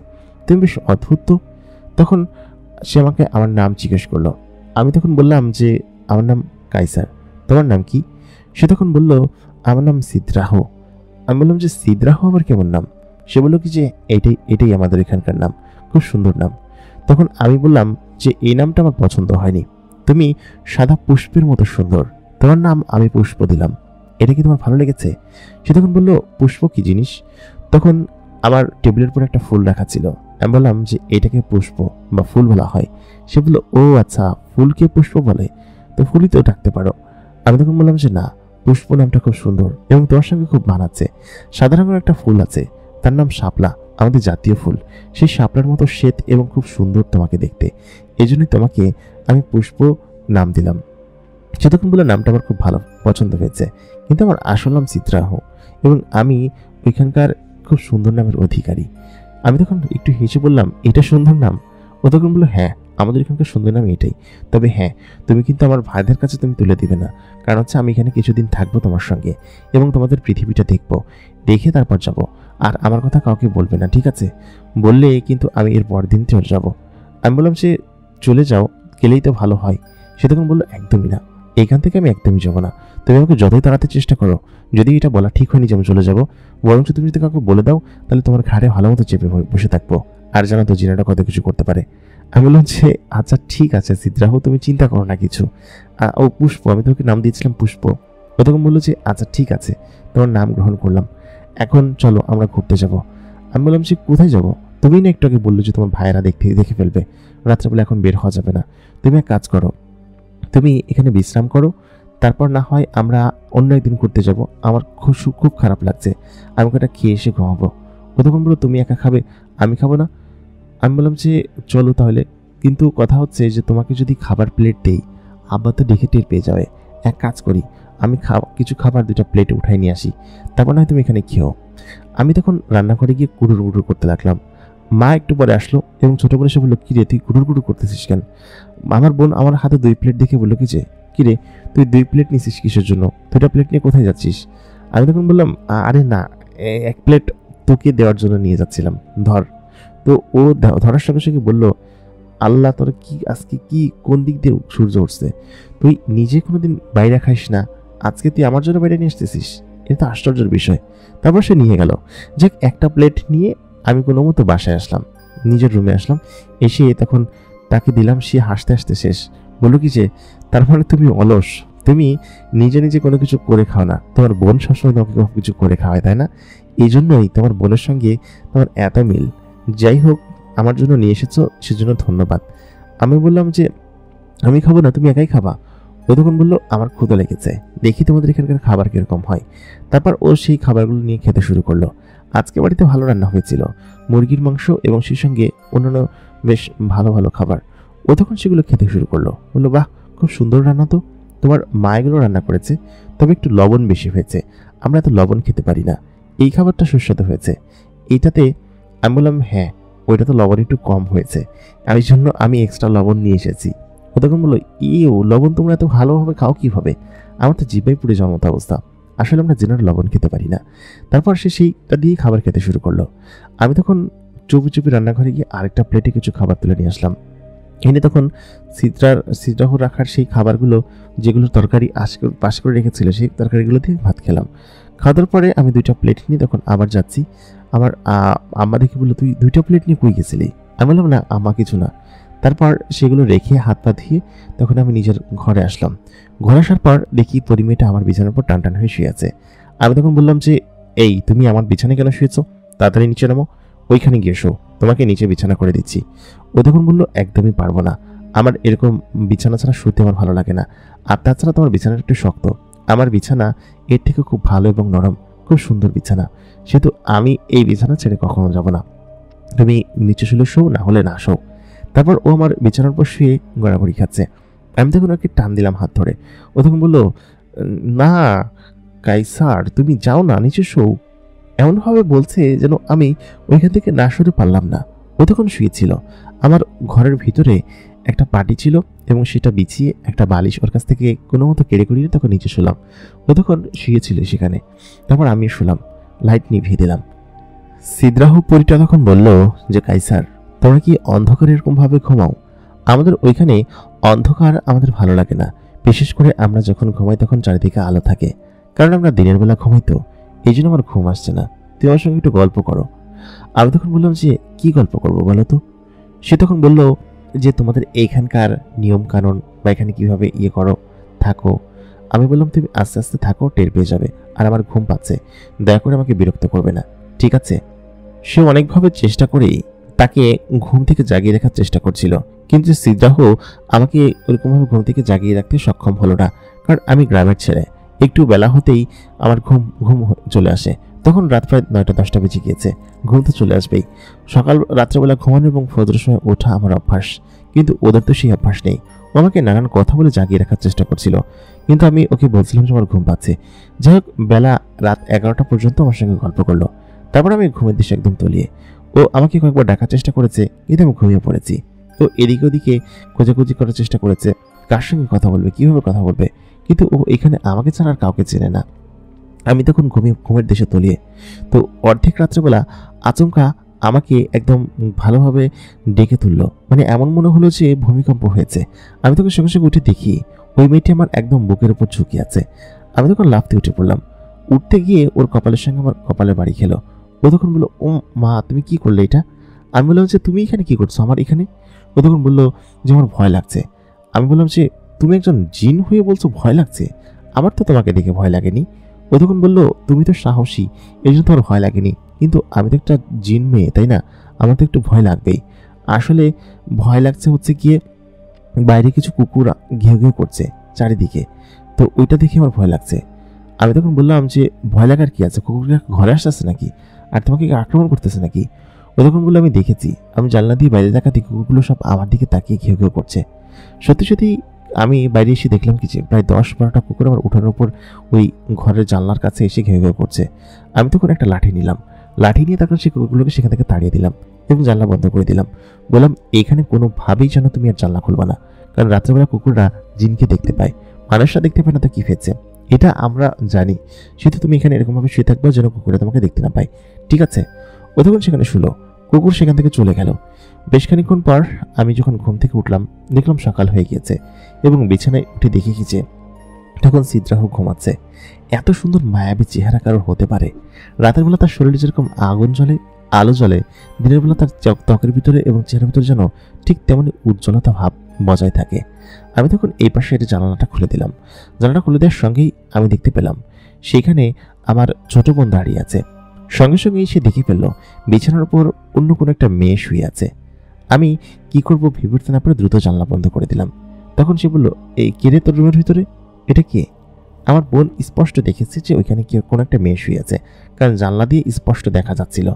তুমি বেশ অদ্ভুত তো। তখন সে আমাকে আমার নাম জিজ্ঞেস করলো। আমি তখন বললাম যে আমার নাম কাইসার, তোমার নাম কি? সে তখন বলল আমার নাম সিদ্রাহ। আমি বললাম যে সিদ্রাহ আবার কেমন নাম? সে বললো কি যে এটাই আমাদের এখানকার নাম, খুব সুন্দর নাম। তখন আমি বললাম যে এই নামটা আমার পছন্দ হয়নি, তুমি সাদা পুষ্পের মতো সুন্দর, তোমার নাম আমি পুষ্প দিলাম, এটা কি তোমার ভালো লেগেছে? সে তখন বলল, পুষ্প কি জিনিস? তখন আমার টেবিলের উপর একটা ফুল রাখা ছিল, আমি বললাম যে এটাকে পুষ্প বা ফুল বলা হয়। সে বলল, ও আচ্ছা, ফুলকে পুষ্প বলে, তো ফুলই তো ডাকতে পারো। আমি তখন বললাম যে না, পুষ্প নামটা খুব সুন্দর এবং তোমার সঙ্গে খুব মানাচ্ছে। সাদা রঙের একটা ফুল আছে, তার নাম শাপলা, আমাদের জাতীয় ফুল। সেই শাপলার মতো শ্বেত এবং খুব সুন্দর তোমাকে দেখতে, এই জন্যই তোমাকে আমি পুষ্প নাম দিলাম। সে তখন বলে, নামটা আমার খুব ভালো পছন্দ হয়েছে, কিন্তু আমার আসল নাম চিত্রাহ এবং আমি ওইখানকার খুব সুন্দর নামের অধিকারী। আমি তখন একটু হেসে বললাম, এটা সুন্দর নাম? ও তখন বললো, হ্যাঁ, আমাদের এখানকার সুন্দর নাম এটাই। তবে হ্যাঁ, তুমি কিন্তু আমার ভাইদের কাছে তুমি তুলে দিবে না, কারণ হচ্ছে আমি এখানে কিছুদিন থাকবো তোমার সঙ্গে এবং তোমাদের পৃথিবীটা দেখবো, দেখে তারপর যাব। আর আমার কথা কাউকে বলবে না, ঠিক আছে? বললে কিন্তু আমি এর পর দিন চলে যাব। আমি বললাম, সে চলে যাও, গেলেই তো ভালো হয়। সে তখন বললো, একদমই না, এখান থেকে আমি একদমই যাবো না। তুমি আমাকে যতই তাড়াতে চেষ্টা করো, যদি এটা বলা ঠিক হয়নি যে আমি চলে যাবো, বরঞ্চ তুমি যদি কাউকে বলে দাও, তাহলে তোমার ঘাড়ে ভালো মতো চেপে বসে থাকবো। আর জানো তো জিনাটা কত কিছু করতে পারে। আমি বললাম যে আচ্ছা ঠিক আছে চিত্রাহ, তুমি চিন্তা করো না কিছু। ও পুষ্প, আমি তোমাকে নাম দিয়েছিলাম পুষ্প। ও তখন বললো যে আচ্ছা ঠিক আছে, তোমার নাম গ্রহণ করলাম, এখন চলো আমরা ঘুরতে যাব। আমি বললাম যে কোথায় যাব? তুমি না একটু আগে বললো যে তোমার ভাইয়েরা দেখে ফেলবে, রাত্রেবেলা এখন বের হওয়া যাবে না। তুমি এক কাজ করো, তুমি এখানে বিশ্রাম করো, তারপর না হয় আমরা অন্য একদিন ঘুরতে যাব। আমার খুব খারাপ লাগছে, আমি ওটা খেয়ে এসে ঘুমাবো। ও তখন বললো, তুমি একা খাবে, আমি খাবো না? আমি বললাম যে চলো তাহলে, কিন্তু কথা হচ্ছে যে তোমাকে যদি খাবার প্লেট দেই, আব্বা তো দেখে টের পেয়ে যাবে। এক কাজ করি, আমি কিছু খাবার 2টা প্লেটে উঠাই নিয়ে আসি, তারপর নয় তুমি এখানে খেও। আমি তখন রান্নাঘরে গিয়ে কুড়ুর কুড়ুর করতে লাগলাম। মা একটু পরে আসলো এবং ছোট বোন এসে বললো, কিরে তুই কুড়ুর কুড়ুর করতেছিস কেন? আমার বোন আমার হাতে 2 প্লেট দেখে বললো কি যে, কিরে তুই 2 প্লেট নিছিস কিসের জন্য? 2টা প্লেট নিয়ে কোথায় যাচ্ছিস? আমি তখন বললাম, আরে না, 1 প্লেট তোকে দেওয়ার জন্য নিয়ে যাচ্ছিলাম, ধর। তো ও ধরার সঙ্গে সঙ্গে বললো, আল্লাহ তোর কি আজকে কি কোন দিক দিয়ে সূর্য উঠছে? তুই নিজে কোনোদিন বাইরে খাইস না, আজকে তুই আমার জন্য বাইরে নিয়ে আসতেছিস? এটা তো আশ্চর্যের বিষয়। তারপর সে নিয়ে গেল। যে একটা প্লেট নিয়ে আমি কোনো মতো বাসায় আসলাম, নিজের রুমে আসলাম। এসে তখন তাকে দিলাম, সে হাসতে হাসতে শেষ। বললো কি যে, তার মানে তুমি অলস, তুমি নিজে নিজে কোনো কিছু করে খাও না, তোমার বোন সবসময় তোমাকে কিছু করে খাওয়ায়, তাই না? এই জন্যই তোমার বোনের সঙ্গে তোমার এত মিল। যাই হোক, আমার জন্য নিয়ে এসেছো সেজন্য ধন্যবাদ। আমি বললাম যে আমি খাবো না, তুমি একাই খাবা। ও তখন বললো, আমার ক্ষুধা লেগেছে, দেখি তোমাদের এখানকার খাবার কিরকম হয়। তারপর ও সেই খাবারগুলো নিয়ে খেতে শুরু করলো। আজকে বাড়িতে ভালো রান্না হয়েছিল, মুরগির মাংস এবং সেই সঙ্গে অন্যান্য বেশ ভালো ভালো খাবার। ও তখন সেগুলো খেতে শুরু করলো। বললো, বাহ, খুব সুন্দর রান্না তো, তোমার মা এগুলো রান্না করেছে, তবে একটু লবণ বেশি হয়েছে, আমরা এত লবণ খেতে পারি না, এই খাবারটা সুস্বাদু হয়েছে। এইটাতে আমি বললাম, হ্যাঁ ওইটা তো লবণ একটু কম হয়েছে, এই জন্য আমি এক্সট্রা লবণ নিয়ে এসেছি। ও তখন বললো, লবণ তোমরা এত ভালোভাবে খাও কিভাবে? আমার তো জিভে পুড়ে যাওয়ার মতো অবস্থা, আসলে আমরা জেনারেল লবণ খেতে পারি না। তারপর সে সেইটা দিয়ে খাবার খেতে শুরু করলো। আমি তখন চুপি চুপি রান্নাঘরে গিয়ে আরেকটা প্লেটে কিছু খাবার তুলে নিয়ে আসলাম। এনে তখন সিদ্রাহ রাখার সেই খাবারগুলো, যেগুলো তরকারি পাশ করে রেখেছিল, সেই তরকারিগুলো দিয়ে ভাত খেলাম। খাওয়ার পরে আমি 2টা প্লেট নিয়ে তখন আবার যাচ্ছি। আমার আম্মা দেখে বললো, তুই 2টা প্লেট নিয়ে কই গেছিলি? আমি বললাম, না আম্মা কিছু না। তারপর সেগুলো রেখে হাত পা ধুয়ে তখন আমি নিজের ঘরে আসলাম। ঘরে আসার পর দেখি পরিমেয়েটা আমার বিছানার উপর টান টান হয়ে শুয়ে আছে। আমি তখন বললাম যে, এই তুমি আমার বিছানায় কেন শুয়েছো? তাড়াতাড়ি নিচে নামো, ওইখানে গিয়ে শো, তোমাকে নিচে বিছানা করে দিচ্ছি। ও তখন বললো, একদমই পারবো না, আমার এরকম বিছানা ছাড়া শুতে আমার ভালো লাগে না, আর তাছাড়া তোমার বিছানাটা একটু শক্ত, আমার বিছানা এর থেকে খুব ভালো এবং নরম, খুব সুন্দর বিছানা, সেহেতু আমি এই বিছানা ছেড়ে কখনো যাব না, তুমি নিচে শুলে শো, না হলে না শো। তারপর ও আমার বিছানার উপর শুয়ে গড়াগড়ি খাচ্ছে। আমি তখন ওকে টান দিলাম হাত ধরে। ও তখন বললো, না কাইসার, তুমি যাও না, নিচে শো। এমনভাবে বলছে যেন আমি ওইখান থেকে না সরে পারলাম না। ও তখন শুয়েছিল। আমার ঘরের ভিতরে একটা পাটি ছিল এবং সেটা বিছিয়ে একটা বালিশ ওর কাছ থেকে কোনো মতো কেড়ে কুড়িয়ে তখন নিচে শুলাম। ও তখন শুয়েছিল সেখানে। তারপর আমি শুলাম, লাইট নিভিয়ে দিলাম। সিদ্রাহ পরিটা তখন বলল যে, কাইসার তোমরা কি অন্ধকার এরকম ভাবে ঘুমাও? আমাদের ওইখানে অন্ধকার আমাদের ভালো লাগে না, বিশেষ করে আমরা যখন ঘুমাই তখন চারিদিকে আলো থাকে, কারণ আমরা দিনের বেলা ঘুমাই, তো এই জন্য আমার ঘুম আসছে না, তুমি আমার সঙ্গে একটু গল্প করো। আমি তখন বললাম যে, কি গল্প করবো বলো তো? সে তখন বলল, যে তোমাদের এইখানকার নিয়ম কানুন বা এখানে কিভাবে ইয়ে করো থাকো। আমি বললাম তুমি আস্তে আস্তে থাকো, টের পেয়ে যাবে। আর আমার ঘুম পাচ্ছে, দয়া করে আমাকে বিরক্ত করবে না, ঠিক আছে? সে অনেকভাবে চেষ্টা করেই তাকে ঘুম থেকে জাগিয়ে রাখার চেষ্টা করছিল, কিন্তু সিদ্রাহ আমাকে ওরকমভাবে ঘুম থেকে জাগিয়ে রাখতে সক্ষম হলো না। কারণ আমি গ্রামের ছেলে, একটু বেলা হতেই আমার ঘুম ঘুম চলে আসে। তখন রাত প্রায় 9টা-10টা বেজে গিয়েছে, ঘুম তো চলে আসবেই। সকাল রাত্রেবেলা ঘুমানো এবং ফজরের সময় ওঠা আমার অভ্যাস, কিন্তু ওদের তো সেই অভ্যাস নেই। ও আমাকে নানান কথা বলে জাগিয়ে রাখার চেষ্টা করছিল, কিন্তু আমি ওকে বলছিলাম যে আমার ঘুম পাচ্ছে। যাই হোক, বেলা রাত 11টা পর্যন্ত আমার সঙ্গে গল্প করলো। তারপর আমি ঘুমের দিশে একদম তলিয়ে। ও আমাকে কয়েকবার ডাকার চেষ্টা করেছে, কিন্তু আমি ঘুমিয়ে পড়েছি। ও এদিকে ওদিকে খোঁজাখুঁজি করার চেষ্টা করেছে, কার সঙ্গে কথা বলবে, কিভাবে কথা বলবে, কিন্তু ও এখানে আমাকে ছাড়া আর কাউকে চেনে না। আমি তখন ঘুমের দেশে তলিয়ে। তো অর্ধেক রাত্রেবেলা আচমকা আমাকে একদম ভালোভাবে ডেকে তুললো, মানে এমন মনে হলো যে ভূমিকম্প হয়েছে। আমি তখন সঙ্গে সঙ্গে উঠে দেখি ওই মেয়েটি আমার একদম বুকের উপর ঝুঁকে আছে। আমি তখন লাফতে উঠে পড়লাম। উঠতে গিয়ে ওর কপালের সঙ্গে আমার কপালে বাড়ি খেলো। ও তখন বললো, ও মা, তুমি কি করলে এটা? আমি বললাম যে তুমি এখানে কি করছো আমার এখানে? ও তখন বললো যে আমার ভয় লাগছে। আমি বললাম যে তুমি একজন জিন হয়ে বলছো ভয় লাগছে? আমার তো তোমাকে দেখে ভয় লাগেনি। ও তখন বললো, তুমি তো সাহসী, এই জন্য তোমার ভয় লাগেনি, কিন্তু আমি তো একটা জিন মেয়ে, তাই না? আমার তো একটু ভয় লাগবেই। আসলে ভয় লাগছে হচ্ছে গিয়ে বাইরে কিছু কুকুর ঘেউ ঘেউ করছে চারিদিকে, তো ওইটা দেখে আমার ভয় লাগছে। আমি তখন বললাম যে ভয় লাগার কি আছে, কুকুরটা ঘরে আসতেছে নাকি, আর তোমাকে আক্রমণ করতেছে নাকি? ও তখন বললো, আমি দেখেছি, আমি জানলা দিয়ে বাইরে তাকাতে কুকুরগুলো সব আমার দিকে তাকিয়ে ঘেউ ঘেউ করছে। সত্যি সত্যি আমি বাইরে এসে দেখলাম কি যে প্রায় 10-12টা কুকুর আমার উঠানোর উপর ওই ঘরের জানলার কাছে এসে ঘেউ ঘেউ করছে। আমি তখন একটা লাঠি নিলাম, লাঠি নিয়ে তখন সেই কুকুরগুলোকে সেখান থেকে তাড়িয়ে দিলাম এবং জানলা বন্ধ করে দিলাম। বললাম, এখানে কোনোভাবেই যেন তুমি আর জানলা খুলবা না, কারণ রাত্রেবেলা কুকুররা জিনকে দেখতে পায়, মানুষরা দেখতে পায় না, তো কি ফেলছে এটা আমরা জানি। সেহেতু তুমি এখানে এরকমভাবে শুয়ে থাকবে যেন কুকুরে তোমাকে দেখতে না পায়, ঠিক আছে? ও তখন সেখানে শুলো, কুকুর সেখান থেকে চলে গেল। বেশ খানিক্ষণ পর আমি যখন ঘুম থেকে উঠলাম, দেখলাম সকাল হয়ে গিয়েছে এবং বিছানায় উঠে দেখি কি যে তখন সিদ্রাহ ঘুমাচ্ছে। এত সুন্দর মায়াবী চেহারা কারোর হতে পারে? রাতের বেলা তার শরীরে যেরকম আগুন জ্বলে, আলো জ্বলে, দিনের বেলা তার ত্বকের ভিতরে এবং চেহারার ভিতরে যেন ঠিক তেমনি উজ্জ্বলতা ভাব বজায় থাকে। আমি তখন এই পাশে এটা জানালাটা খুলে দিলাম। জানালাটা খুলে দেওয়ার সঙ্গেই আমি দেখতে পেলাম সেখানে আমার ছোট বোন দাঁড়িয়ে আছে। সঙ্গে সঙ্গেই সে দেখে ফেললো বিছানার উপর অন্য কোনো একটা মেয়ে শুয়ে আছে। আমি কি করবো ভেবে উঠতে না পারে দ্রুত জানলা বন্ধ করে দিলাম। তখন সে বলল, এই কে রে তোর রুমের ভিতরে? এটা কে? আমার বোন স্পষ্ট দেখেছে যে ওইখানে কি কোনো একটা মেয়ে শুয়ে আছে, কারণ জানলা দিয়ে স্পষ্ট দেখা যাচ্ছিল।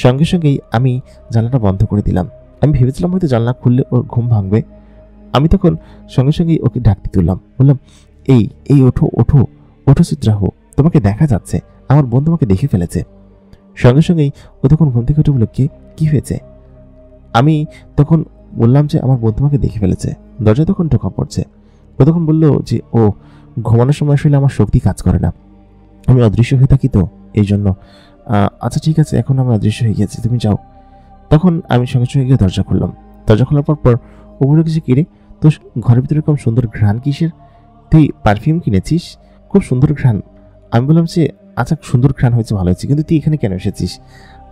সঙ্গে সঙ্গেই আমি জানলাটা বন্ধ করে দিলাম। আমি ভেবেছিলাম হয়তো জানলা খুললে ওর ঘুম ভাঙবে। আমি তখন সঙ্গে সঙ্গেই ওকে ডাকতে তুললাম, বললাম, এই এই ওঠো ওঠো ওঠো সিদ্রাহ, তোমাকে দেখা যাচ্ছে, আমার বোন তোমাকে দেখে ফেলেছে। সঙ্গে সঙ্গেই ও তখন ঘুম থেকে উঠে বলল, কি হয়েছে? আমি তখন বললাম যে আমার বোন তোমাকে দেখে ফেলেছে। দরজা তখন ঢোকা পড়ছে। ও তখন বললো যে ও ঘুমানোর সময় আসলে আমার শক্তি কাজ করে না, আমি অদৃশ্য হয়ে থাকি, তো এই জন্য। আচ্ছা ঠিক আছে, এখন আমি অদৃশ্য হয়ে গেছি, তুমি যাও। তখন আমি সঙ্গে সঙ্গে গিয়ে দরজা খুললাম। দরজা খোলার পর ও বলে কিছু, কিরে তো ঘরের ভিতরে এরকম সুন্দর ঘ্রাণ কিসের? তুই পারফিউম কিনেছিস? খুব সুন্দর ঘ্রাণ। আমি বললাম যে আচ্ছা সুন্দর ঘ্রাণ হয়েছে, ভালো হয়েছে, কিন্তু তুই এখানে কেন এসেছিস?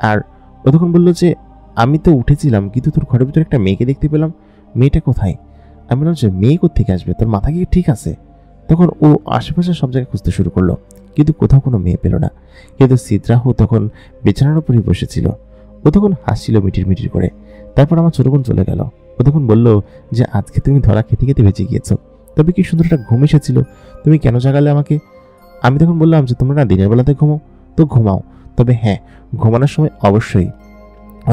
আর ও তখন বললো যে আমি তো উঠেছিলাম, কিন্তু তোর ঘরের ভিতরে একটা মেয়েকে দেখতে পেলাম, মেয়েটা কোথায়? আমি বললাম যে মেয়ে কোত্থেকে আসবে, তোর মাথা কি ঠিক আছে? তখন ও আশেপাশে সব জায়গায় খুঁজতে শুরু করলো, কিন্তু কোথাও কোনো মেয়ে পেল না। কিন্তু সিদ্রাহ তখন বিছানার উপরই বসেছিল। ও তখন হাসছিল মিটির মিটির করে। তারপর আমার ছোট বোন চলে গেল। ও তখন বলল যে আজকে তুমি ধরা খেতে খেতে বেঁচে গিয়েছো, তবে কি সুন্দর একটা ঘুম এসেছিল, তুমি কেন জাগালে আমাকে? আমি তখন বললাম যে তোমরা না দিনের বেলাতে ঘুমাও, তো ঘুমাও, তবে হ্যাঁ ঘুমানোর সময় অবশ্যই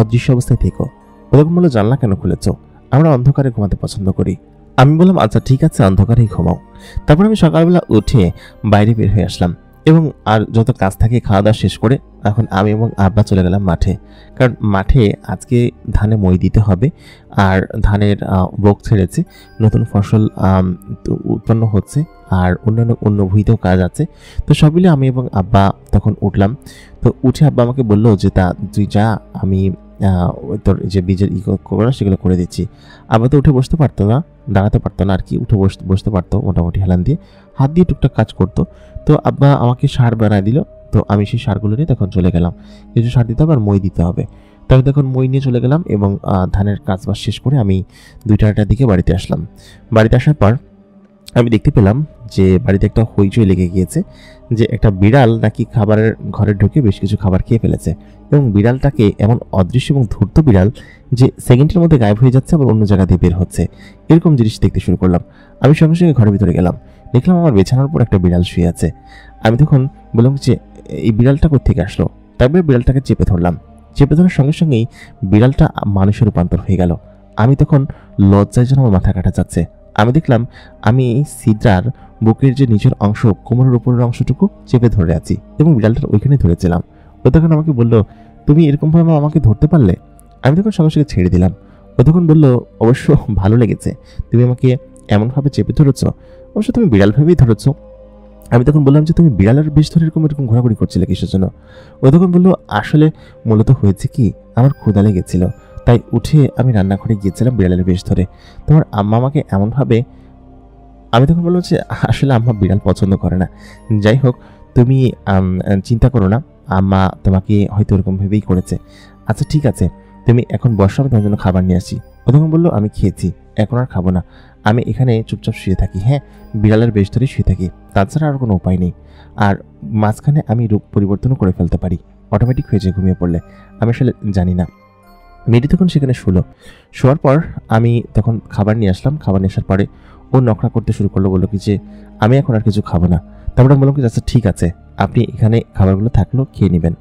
অদৃশ্য অবস্থায় থেকো। ও তখন বললো, জানলা কেন খুলেছ? আমরা অন্ধকারে ঘুমাতে পছন্দ করি। আমি বললাম আচ্ছা ঠিক আছে, অন্ধকারেই ঘুমাও। তারপর আমি সকালবেলা উঠে বাইরে বের হয়ে আসলাম এবং আর যত কাজ থাকে খাওয়া দাওয়া শেষ করে এখন আমি এবং আব্বা চলে গেলাম মাঠে। কারণ মাঠে আজকে ধানে মই দিতে হবে, আর ধানের বোক ছেড়েছে, নতুন ফসল উৎপন্ন হচ্ছে, আর অন্য ভুঁইতেও কাজ আছে। তো সব মিলে আমি এবং আব্বা তখন উঠলাম। তো উঠে আব্বা আমাকে বললো যে তা তুই যা, আমি তোর যে বীজের করা সেগুলো করে দিচ্ছি। আব্বা তো উঠে বসতে পারতো না, দাঁড়াতে পারতো না আর কি, উঠে বসতে পারতো মোটামুটি, হেলান দিয়ে হাত দিয়ে টুকটাক কাজ করতো। তো আব্বা আমাকে সার বানায় দিল। তো আমি সেই সারগুলো নিয়ে তখন চলে গেলাম, কিছু সার দিতে হবে আর মই দিতে হবে। তবে তখন মই নিয়ে চলে গেলাম এবং ধানের কাজবাজ শেষ করে আমি 2টার দিকে বাড়িতে আসলাম। বাড়িতে আসার পর আমি দেখতে পেলাম যে বাড়িতে একটা হইচই লেগে গিয়েছে, যে একটা বিড়াল নাকি খাবারের ঘরে ঢুকে বেশ কিছু খাবার খেয়ে ফেলেছে এবং বিড়ালটাকে এমন অদৃশ্য এবং ধূর্ত বিড়াল যে সেকেন্ডের মধ্যে গায়েব হয়ে যাচ্ছে আবার অন্য জায়গা দিয়ে বের হচ্ছে, এরকম জিনিস দেখতে শুরু করলাম। আমি সঙ্গে সঙ্গে ঘরের ভিতরে গেলাম, দেখলাম আমার বিছানার উপর একটা বিড়াল শুয়ে আছে। আমি তখন বললাম যে এই বিড়ালটা কোত্থেকে আসলো। তারপরে বিড়ালটাকে চেপে ধরলাম, চেপে ধরার সঙ্গে সঙ্গেই বিড়ালটা মানুষের রূপান্তর হয়ে গেল। আমি তখন লজ্জায় যেন আমার মাথা কাটা যাচ্ছে। আমি দেখলাম আমি সিদ্রার বুকের যে নিচের অংশ, কোমরের উপরের অংশটুকু চেপে ধরে আছি এবং বিড়ালটার ওইখানে ধরেছিলাম। ও তখন আমাকে বলল, তুমি এরকমভাবে আমাকে ধরতে পারলে? আমি তখন সঙ্গে সঙ্গে ছেড়ে দিলাম। ও তখন বলল, অবশ্য ভালো লেগেছে, তুমি আমাকে এমনভাবে চেপে ধরেছ, অবশ্য তুমি বিড়াল ভেবেই ধরেছ। আমি তখন বললাম যে তুমি বিড়ালের বেশ ধরে এরকম ঘোরাঘুরি করছিলে কিসের জন্য? ও তখন বললো, আসলে মূলত হয়েছে কি, আমার ক্ষুধা লেগেছিল, তাই উঠে আমি রান্নাঘরে গিয়েছিলাম বিড়ালের বেশ ধরে। তোমার আম্মা আমাকে এমনভাবে। আমি তখন বললাম যে আসলে আম্মা বিড়াল পছন্দ করে না। যাই হোক, তুমি চিন্তা করো না, আম্মা তোমাকে হয়তো ওরকম ভেবেই করেছে। আচ্ছা ঠিক আছে, তুমি এখন বসো, আমি তোমার জন্য খাবার নিয়ে আসি। ও তখন বললো, আমি খেয়েছি, এখন আর খাবো না, আমি এখানে চুপচাপ শুয়ে থাকি। হ্যাঁ, বিড়ালের বেশ ধরে শুয়ে থাকি, তাছাড়া আর কোনো উপায় নেই। আর মাঝখানে আমি রূপ পরিবর্তনও করে ফেলতে পারি, অটোমেটিক হয়ে যায় ঘুমিয়ে পড়লে, আমি আসলে জানি না। মেয়েটি তখন সেখানে শোয়ার পর আমি তখন খাবার নিয়ে আসলাম। খাবার নিয়ে আসার পরে ও নকরা করতে শুরু করলো, বললো কি যে আমি এখন আর কিছু খাবো না। তারপরে আমি বললাম কি, আচ্ছা ঠিক আছে, আপনি এখানে খাবারগুলো থাকলো, খেয়ে নেবেন।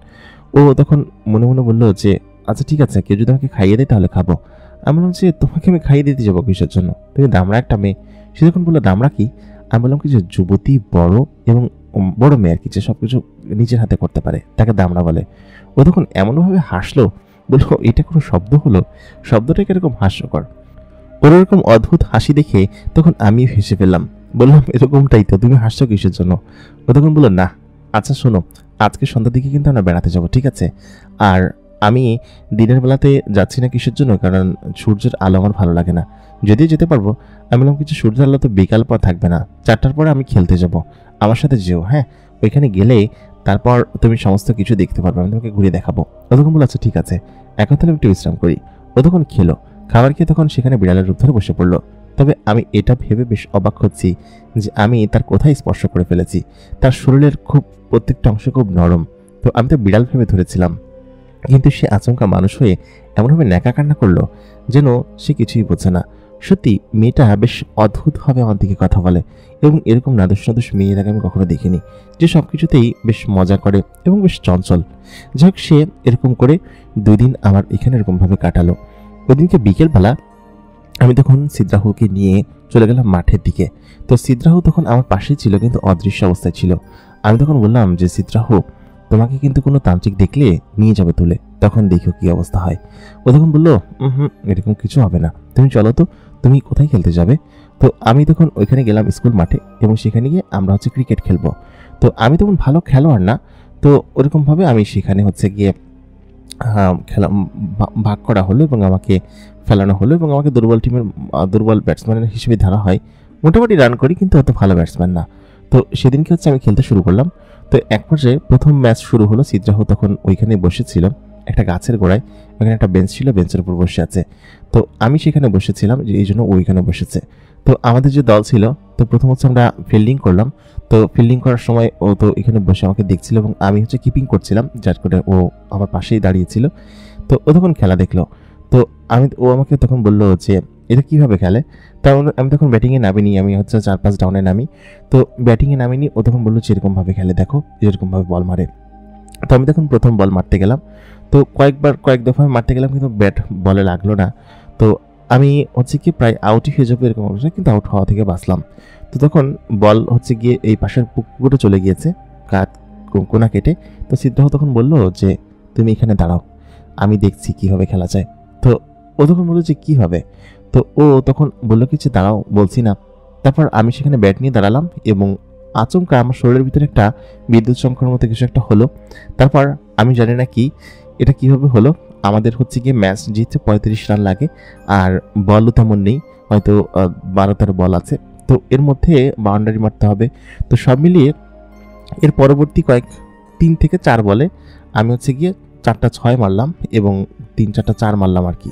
ও তখন মনে মনে বললো যে আচ্ছা ঠিক আছে, কেউ যদি আমাকে খাইয়ে দেয় তাহলে খাবো। আমি বললাম যে তোমাকে আমি খাইয়ে দিতে যাবো কিসের জন্য, তুমি দামড়া একটা মেয়ে। সে যখন বললো দামড়া কি, আমি বললাম কি যে যুবতী, বড় এবং বড় মেয়ে আর কি, যে সবকিছু নিজের হাতে করতে পারে তাকে দামড়া বলে। ও তখন এমনভাবে হাসলো, বললো এটা কোনো শব্দ হলো, শব্দটা কিরকম হাস্যকর। ওর এরকম অদ্ভুত হাসি দেখে তখন আমিও হেসে ফেললাম, বললাম এরকমটাই তো, তুমি হাসছো কিসের জন্য? ও তখন বললো না, আচ্ছা শোনো, আজকে সন্ধ্যার দিকে কিন্তু আমরা বেড়াতে যাবো, ঠিক আছে? আর আমি দিনের বেলাতে যাচ্ছি না কিসের জন্য, কারণ সূর্যের আলো আমার ভালো লাগে না, যদিও যেতে পারবো। আমি বললাম কিছু, সূর্যের আলো তো বিকাল পর থাকবে না, 4টার পরে আমি খেলতে যাব, আমার সাথে যেও। হ্যাঁ, ওইখানে গেলে তারপর তুমি সমস্ত কিছু দেখতে পারবে, আমি তোমাকে ঘুরিয়ে দেখাবো। ও তখন বললো আচ্ছা ঠিক আছে, এখন তাহলে একটু বিশ্রাম করি। ও তখন খেলো, খাবার খেয়ে তখন সেখানে বিড়ালের রূপ ধরে বসে পড়লো। তবে আমি এটা ভেবে বেশ অবাক হচ্ছি যে আমি তার কোথায় স্পর্শ করে ফেলেছি। তার শরীরের খুব প্রত্যেকটা অংশ খুব নরম, তো আমি তো বিড়াল ভেবে ধরেছিলাম, কিন্তু সে আচমকা মানুষ হয়ে এমনভাবে ন্যাকা কান্না করলো যেন সে কিছুই বোঝে না। সত্যি মেয়েটা বেশ অদ্ভুতভাবে আমার দিকে কথা বলে এবং এরকম নাদুস নাদুস মেয়ের আগে আমি কখনো দেখিনি, যে সব কিছুতেই বেশ মজা করে এবং বেশ চঞ্চল। যাই হোক, সে এরকম করে 2 দিন আমার এখানে এরকমভাবে কাটালো। ওইদিনকে বিকেলবেলা আমি তখন সিদ্রাহুকে নিয়ে চলে গেলাম মাঠের দিকে। তো সিদ্রাহু তখন আমার পাশেই ছিল, কিন্তু অদৃশ্য অবস্থায় ছিল। আমি তখন বললাম যে সিদ্রাহু, তোমাকে কিন্তু কোনো তান্ত্রিক দেখলে নিয়ে যাবে তুলে, তখন দেখো কি অবস্থা হয়। ও তখন বললো এরকম কিছু হবে না, তুমি চলো তো, তুমি কোথায় খেলতে যাবে? তো আমি তখন ওইখানে গেলাম স্কুল মাঠে এবং সেখানে গিয়ে আমরা ক্রিকেট খেলবো। তো আমি তখন ভালো খেলোয়াড় না, তো ওরকমভাবে আমি সেখানে গিয়ে খেলা ভাগ করা হলো এবং আমাকে ফেলানো হলো এবং আমাকে দুর্বল ব্যাটসম্যান হিসেবে ধরা হয়। মোটামুটি রান করি, কিন্তু অত ভালো ব্যাটসম্যান না। তো সেদিনকে আমি খেলতে শুরু করলাম। তো এক পর্যায়ে প্রথম ম্যাচ শুরু হলো। সিদ্রাহু তখন ওইখানে বসেছিল একটা গাছের গোড়ায়, ওখানে একটা বেঞ্চ ছিল, বেঞ্চের উপর বসে আছে। তো আমি সেখানে বসেছিলাম, এই জন্য ওইখানে বসেছে। তো আমাদের যে দল ছিল, তো প্রথম আমরা ফিল্ডিং করলাম। তো ফিল্ডিং করার সময় ও তো এখানে বসে আমাকে দেখছিল এবং আমি কিপিং করছিলাম, যার করে ও আমার পাশেই দাঁড়িয়েছিল। তো ও তখন খেলা দেখলো। তো ও আমাকে তখন বললো যে এটা কিভাবে খেলে। কারণ আমি তখন ব্যাটিংয়ে নামিনি, আমি 4-5 ডাউনে নামি। তো ব্যাটিংয়ে নামিনি, ও তখন বললো যে এরকমভাবে খেলে দেখো, এরকমভাবে বল মারে। তো আমি তখন প্রথম বল মারতে গেলাম। তো কয়েক দফা মারতে গেলাম, কিন্তু ব্যাট বলে লাগলো না। তো আমি কি প্রায় আউটই হয়ে যাবো এরকম অবস্থা, কিন্তু আউট হওয়া থেকে বাঁচলাম। তো তখন বল গিয়ে এই পাশের পুকুরে চলে গিয়েছে, কোনা কেটে। তো সিদ্ধার্থ তখন বললো যে তুমি এখানে দাঁড়াও, আমি দেখছি কিভাবে খেলা যায়। তো ও তখন বললো যে কি হবে। তো ও তখন বললো কি যে দাঁড়াও, বলছি না। তারপর আমি সেখানে ব্যাট নিয়ে দাঁড়ালাম এবং আচমকা আমার শরীরের ভিতরে একটা বিদ্যুৎ চমকানোর মতো কিছু একটা হলো। তারপর আমি জানি না কি এটা কিভাবে হলো, আমাদের গিয়ে ম্যাচ জিততে 35 রান লাগে, আর বলও তেমন নেই, হয়তো 12-13 বল আছে। তো এর মধ্যে বাউন্ডারি মারতে হবে। তো সব মিলিয়ে এর পরবর্তী 3 থেকে 4 বলে আমি গিয়ে 4টা 6 মারলাম এবং 3-4টা 4 মারলাম আর কি।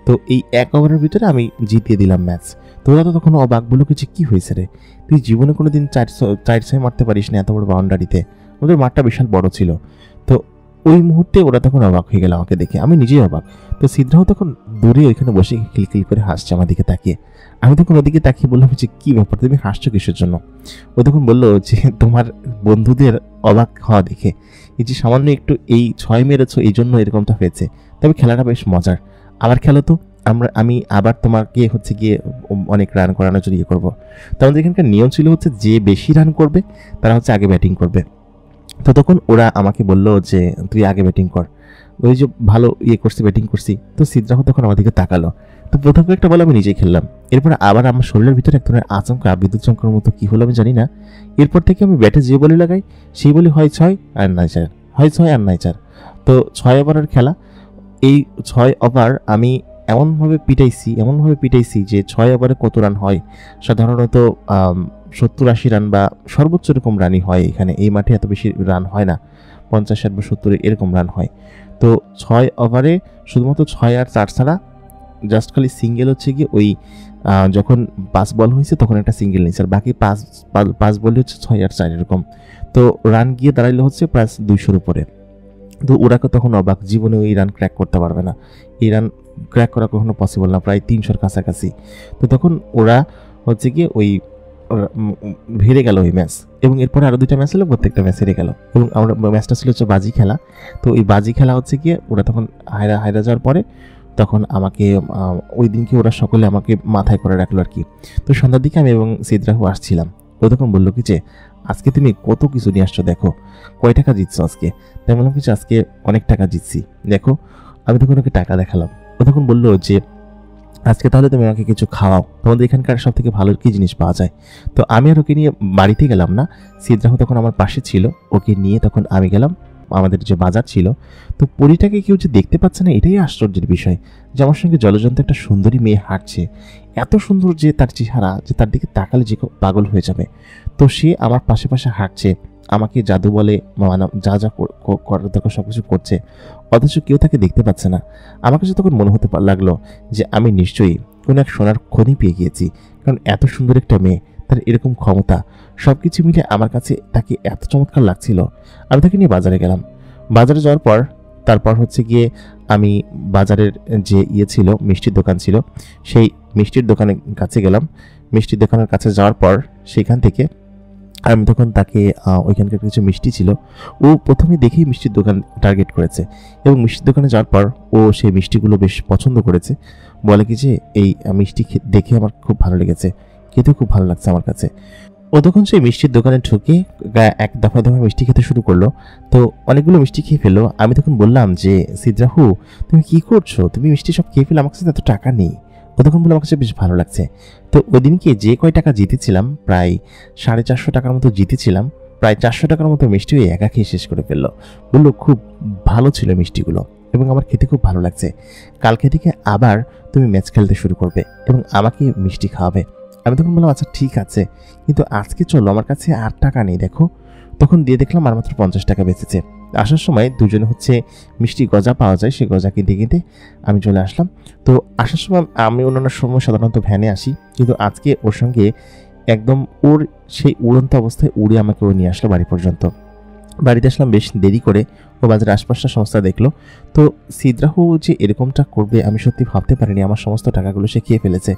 তো এই 1 ওভারের ভিতরে আমি জিতিয়ে দিলাম ম্যাচ। তো ওরা তো তখন অবাক, বলল কিছু কি হয়েছে রে, তুই জীবনে কোনোদিন 4-6 মারতে পারিস না এত বড় বাউন্ডারিতে। ওদের মাঠটা বিশাল বড় ছিল। তো ওই মুহূর্তে ওরা তখন অবাক হয়ে গেল আমাকে দেখে, আমি নিজেই অবাক। তো সিদ্ধাও তখন দূরে ওইখানে বসে খিলখিল করে হাসছে আমার দিকে তাকিয়ে। আমি তখন ওদিকে তাকিয়ে বললাম যে কি ব্যাপার, তুমি হাসছো কিসের জন্য? ও তখন বললো যে তোমার বন্ধুদের অবাক হওয়া দেখে, এই যে সামান্য একটু এই 6 মেরেছো এই জন্য এরকমটা হয়েছে, তবে খেলাটা বেশ মজার, আবার খেলো তো, আমি আবার তোমাকে হচ্ছে গিয়ে অনেক রান করানোর জন্য ইয়ে করবো। তো আমাদের এখানকার নিয়ম ছিল হচ্ছে যে বেশি রান করবে তারা হচ্ছে আগে ব্যাটিং করবে। তো তখন ওরা আমাকে বললো যে তুই আগে ব্যাটিং কর, ওই যে ভালো ইয়ে করছি ব্যাটিং করছি। তো সিদ্ধাহ তখন আমার দিকে তাকালো। তো প্রথম একটা বল আমি নিজেই খেললাম, এরপরে আবার আমার শরীরের ভিতরে এক ধরনের আচমকা বিদ্যুৎ চমকার মতো কি হলো আমি জানি না। এরপর থেকে আমি ব্যাটে যে বলে লাগাই সেই বলি হয় 6 আর নাই 4, হয় 6 আর নাই 4। তো 6 ওভারের খেলা, এই 6 ওভার আমি এমনভাবে পিটাইছি যে 6 ওভারে কত রান হয় সাধারণত 70-80 রান বা সর্বোচ্চ এরকম রানই হয় এখানে। এই মাঠে এত বেশি রান হয় না, 50-60 বা 70 এরকম রান হয়। তো 6 ওভারে শুধুমাত্র 6 আর 4 ছাড়া জাস্ট খালি সিঙ্গেল হচ্ছে গিয়ে ওই যখন 5 বল হয়েছে তখন একটা সিঙ্গেল নিয়েছে, আর বাকি 5 বলই হচ্ছে 6 আর 4 এরকম। তো রান গিয়ে দাঁড়াইলে হচ্ছে প্রায় 200-র উপরে। তো ওরা তখন অবাক, জীবনে ওই রান ক্র্যাক করতে পারবে না, এই রান ক্র্যাক করা কখনো পসিবল না, প্রায় 300-র কাছাকাছি। তো তখন ওরা হচ্ছে গিয়ে ওই হেরে গেল ওই ম্যাচ, এবং এরপরে আরও 2টা ম্যাচ হলো, প্রত্যেকটা ম্যাচ হেরে গেল। এবং আমরা ম্যাচটা ছিল হচ্ছে বাজি খেলা। তো এই বাজি খেলা হচ্ছে গিয়ে ওরা তখন হায়রা যাওয়ার পরে তখন আমাকে ওই দিনকে ওরা সকলে আমাকে মাথায় করে রাখলো আর কি। তো সন্ধ্যার দিকে আমি এবং সিদ্রাহু আসছিলাম, ও তখন বললো কি যে আজকে তুমি কত কিছু নিয়ে আসছো, দেখো কয় টাকা জিতছো আজকে। তাই বললাম কিছু আজকে অনেক টাকা জিতছি দেখো। আমি তখন ওকে টাকা দেখালাম। ও তখন বললো যে আজকে তাহলে তুমি আমাকে কিছু খাওয়াও, তোমাদের এখানকার সব থেকে ভালো কি জিনিস পাওয়া যায়। তো আমি আর ওকে নিয়ে বাড়িতে গেলাম না, সিদ্রাহু তখন আমার পাশে ছিল, ওকে নিয়ে তখন আমি গেলাম আমাদের যে বাজার ছিল। তো পরীটাকে কেউ যে দেখতে পাচ্ছে না এটাই আশ্চর্যের বিষয়, যে আমার সঙ্গে জলজন্ত একটা সুন্দরী মেয়ে হাঁটছে, এত সুন্দর যে তার চেহারা, যে তার দিকে তাকালে যে পাগল হয়ে যাবে। তো সে আমার পাশে পাশে হাঁটছে, আমাকে জাদু বলে যা যা করার দরকার সব কিছু করছে, অথচ কেউ তাকে দেখতে পাচ্ছে না। আমার কাছে তখন মনে হতে লাগলো যে আমি নিশ্চয়ই কোনো এক সোনার খনি পেয়ে গিয়েছি, কারণ এত সুন্দর একটা মেয়ে, তার এরকম ক্ষমতা, সব কিছু মিলে আমার কাছে তাকে এত চমৎকার লাগছিল। আমি তাকে নিয়ে বাজারে গেলাম। বাজারে যাওয়ার পর তারপর হচ্ছে গিয়ে আমি বাজারের যে ছিল মিষ্টির দোকান ছিল, সেই মিষ্টির দোকানের কাছে গেলাম। মিষ্টির দোকানের কাছে যাওয়ার পর সেখান থেকে আমি তখন তাকে ওইখানকার কিছু মিষ্টি ছিল, ও প্রথমে দেখেই মিষ্টির দোকান টার্গেট করেছে, এবং মিষ্টির দোকানে যাওয়ার পর ও সেই মিষ্টিগুলো বেশ পছন্দ করেছে। বলে কি যে এই মিষ্টি দেখে আমার খুব ভালো লেগেছে, খেতেও খুব ভালো লাগছে আমার কাছে। ও তখন সেই মিষ্টির দোকানে ঢুকে এক দফায় দফায় মিষ্টি খেতে শুরু করলো। তো অনেকগুলো মিষ্টি খেয়ে ফেললো। আমি তখন বললাম যে সিদ্রাহু তুমি কি করছো, তুমি মিষ্টি সব খেয়ে ফেলো, আমার কাছে এত টাকা নেই। ও তখন বললো আমার কাছে বেশ ভালো লাগছে। তো ওই দিনকে যে কয় টাকা জিতেছিলাম, প্রায় 450 টাকার মতো জিতেছিলাম, প্রায় 400 টাকার মতো মিষ্টি ওই একা খেয়ে শেষ করে ফেললো। বললো খুব ভালো ছিল মিষ্টিগুলো এবং আমার খেতে খুব ভালো লাগছে, কালকে থেকে আবার তুমি ম্যাচ খেলতে শুরু করবে এবং আমাকে মিষ্টি খাওয়াবে। আমি তখন বললাম আচ্ছা ঠিক আছে, কিন্তু আজকে চলো, আমার কাছে আর টাকা নেই দেখো। তখন দিয়ে দেখলাম আর মাত্র 50 টাকা বেঁচেছে। আসার সময় দুজনে হচ্ছে মিষ্টি গজা পাওয়া যায়, সেই গজা কিনতে কিনতে আমি চলে আসলাম। তো আসার সময় আমি অন্যান্য সময় সাধারণত ভ্যানে আসি, কিন্তু আজকে ওর সঙ্গে একদম ওর সেই উড়ন্ত অবস্থায় উড়ে আমাকে ও নিয়ে আসলো বাড়ি পর্যন্ত। বাড়িতে আসলাম বেশ দেরি করে, ও বাজারে আশপাশটা সংস্থা দেখলো। তো সিদ্রাহু যে এরকমটা করবে আমি সত্যি ভাবতে পারিনি, আমার সমস্ত টাকাগুলো সে খেয়ে ফেলেছে।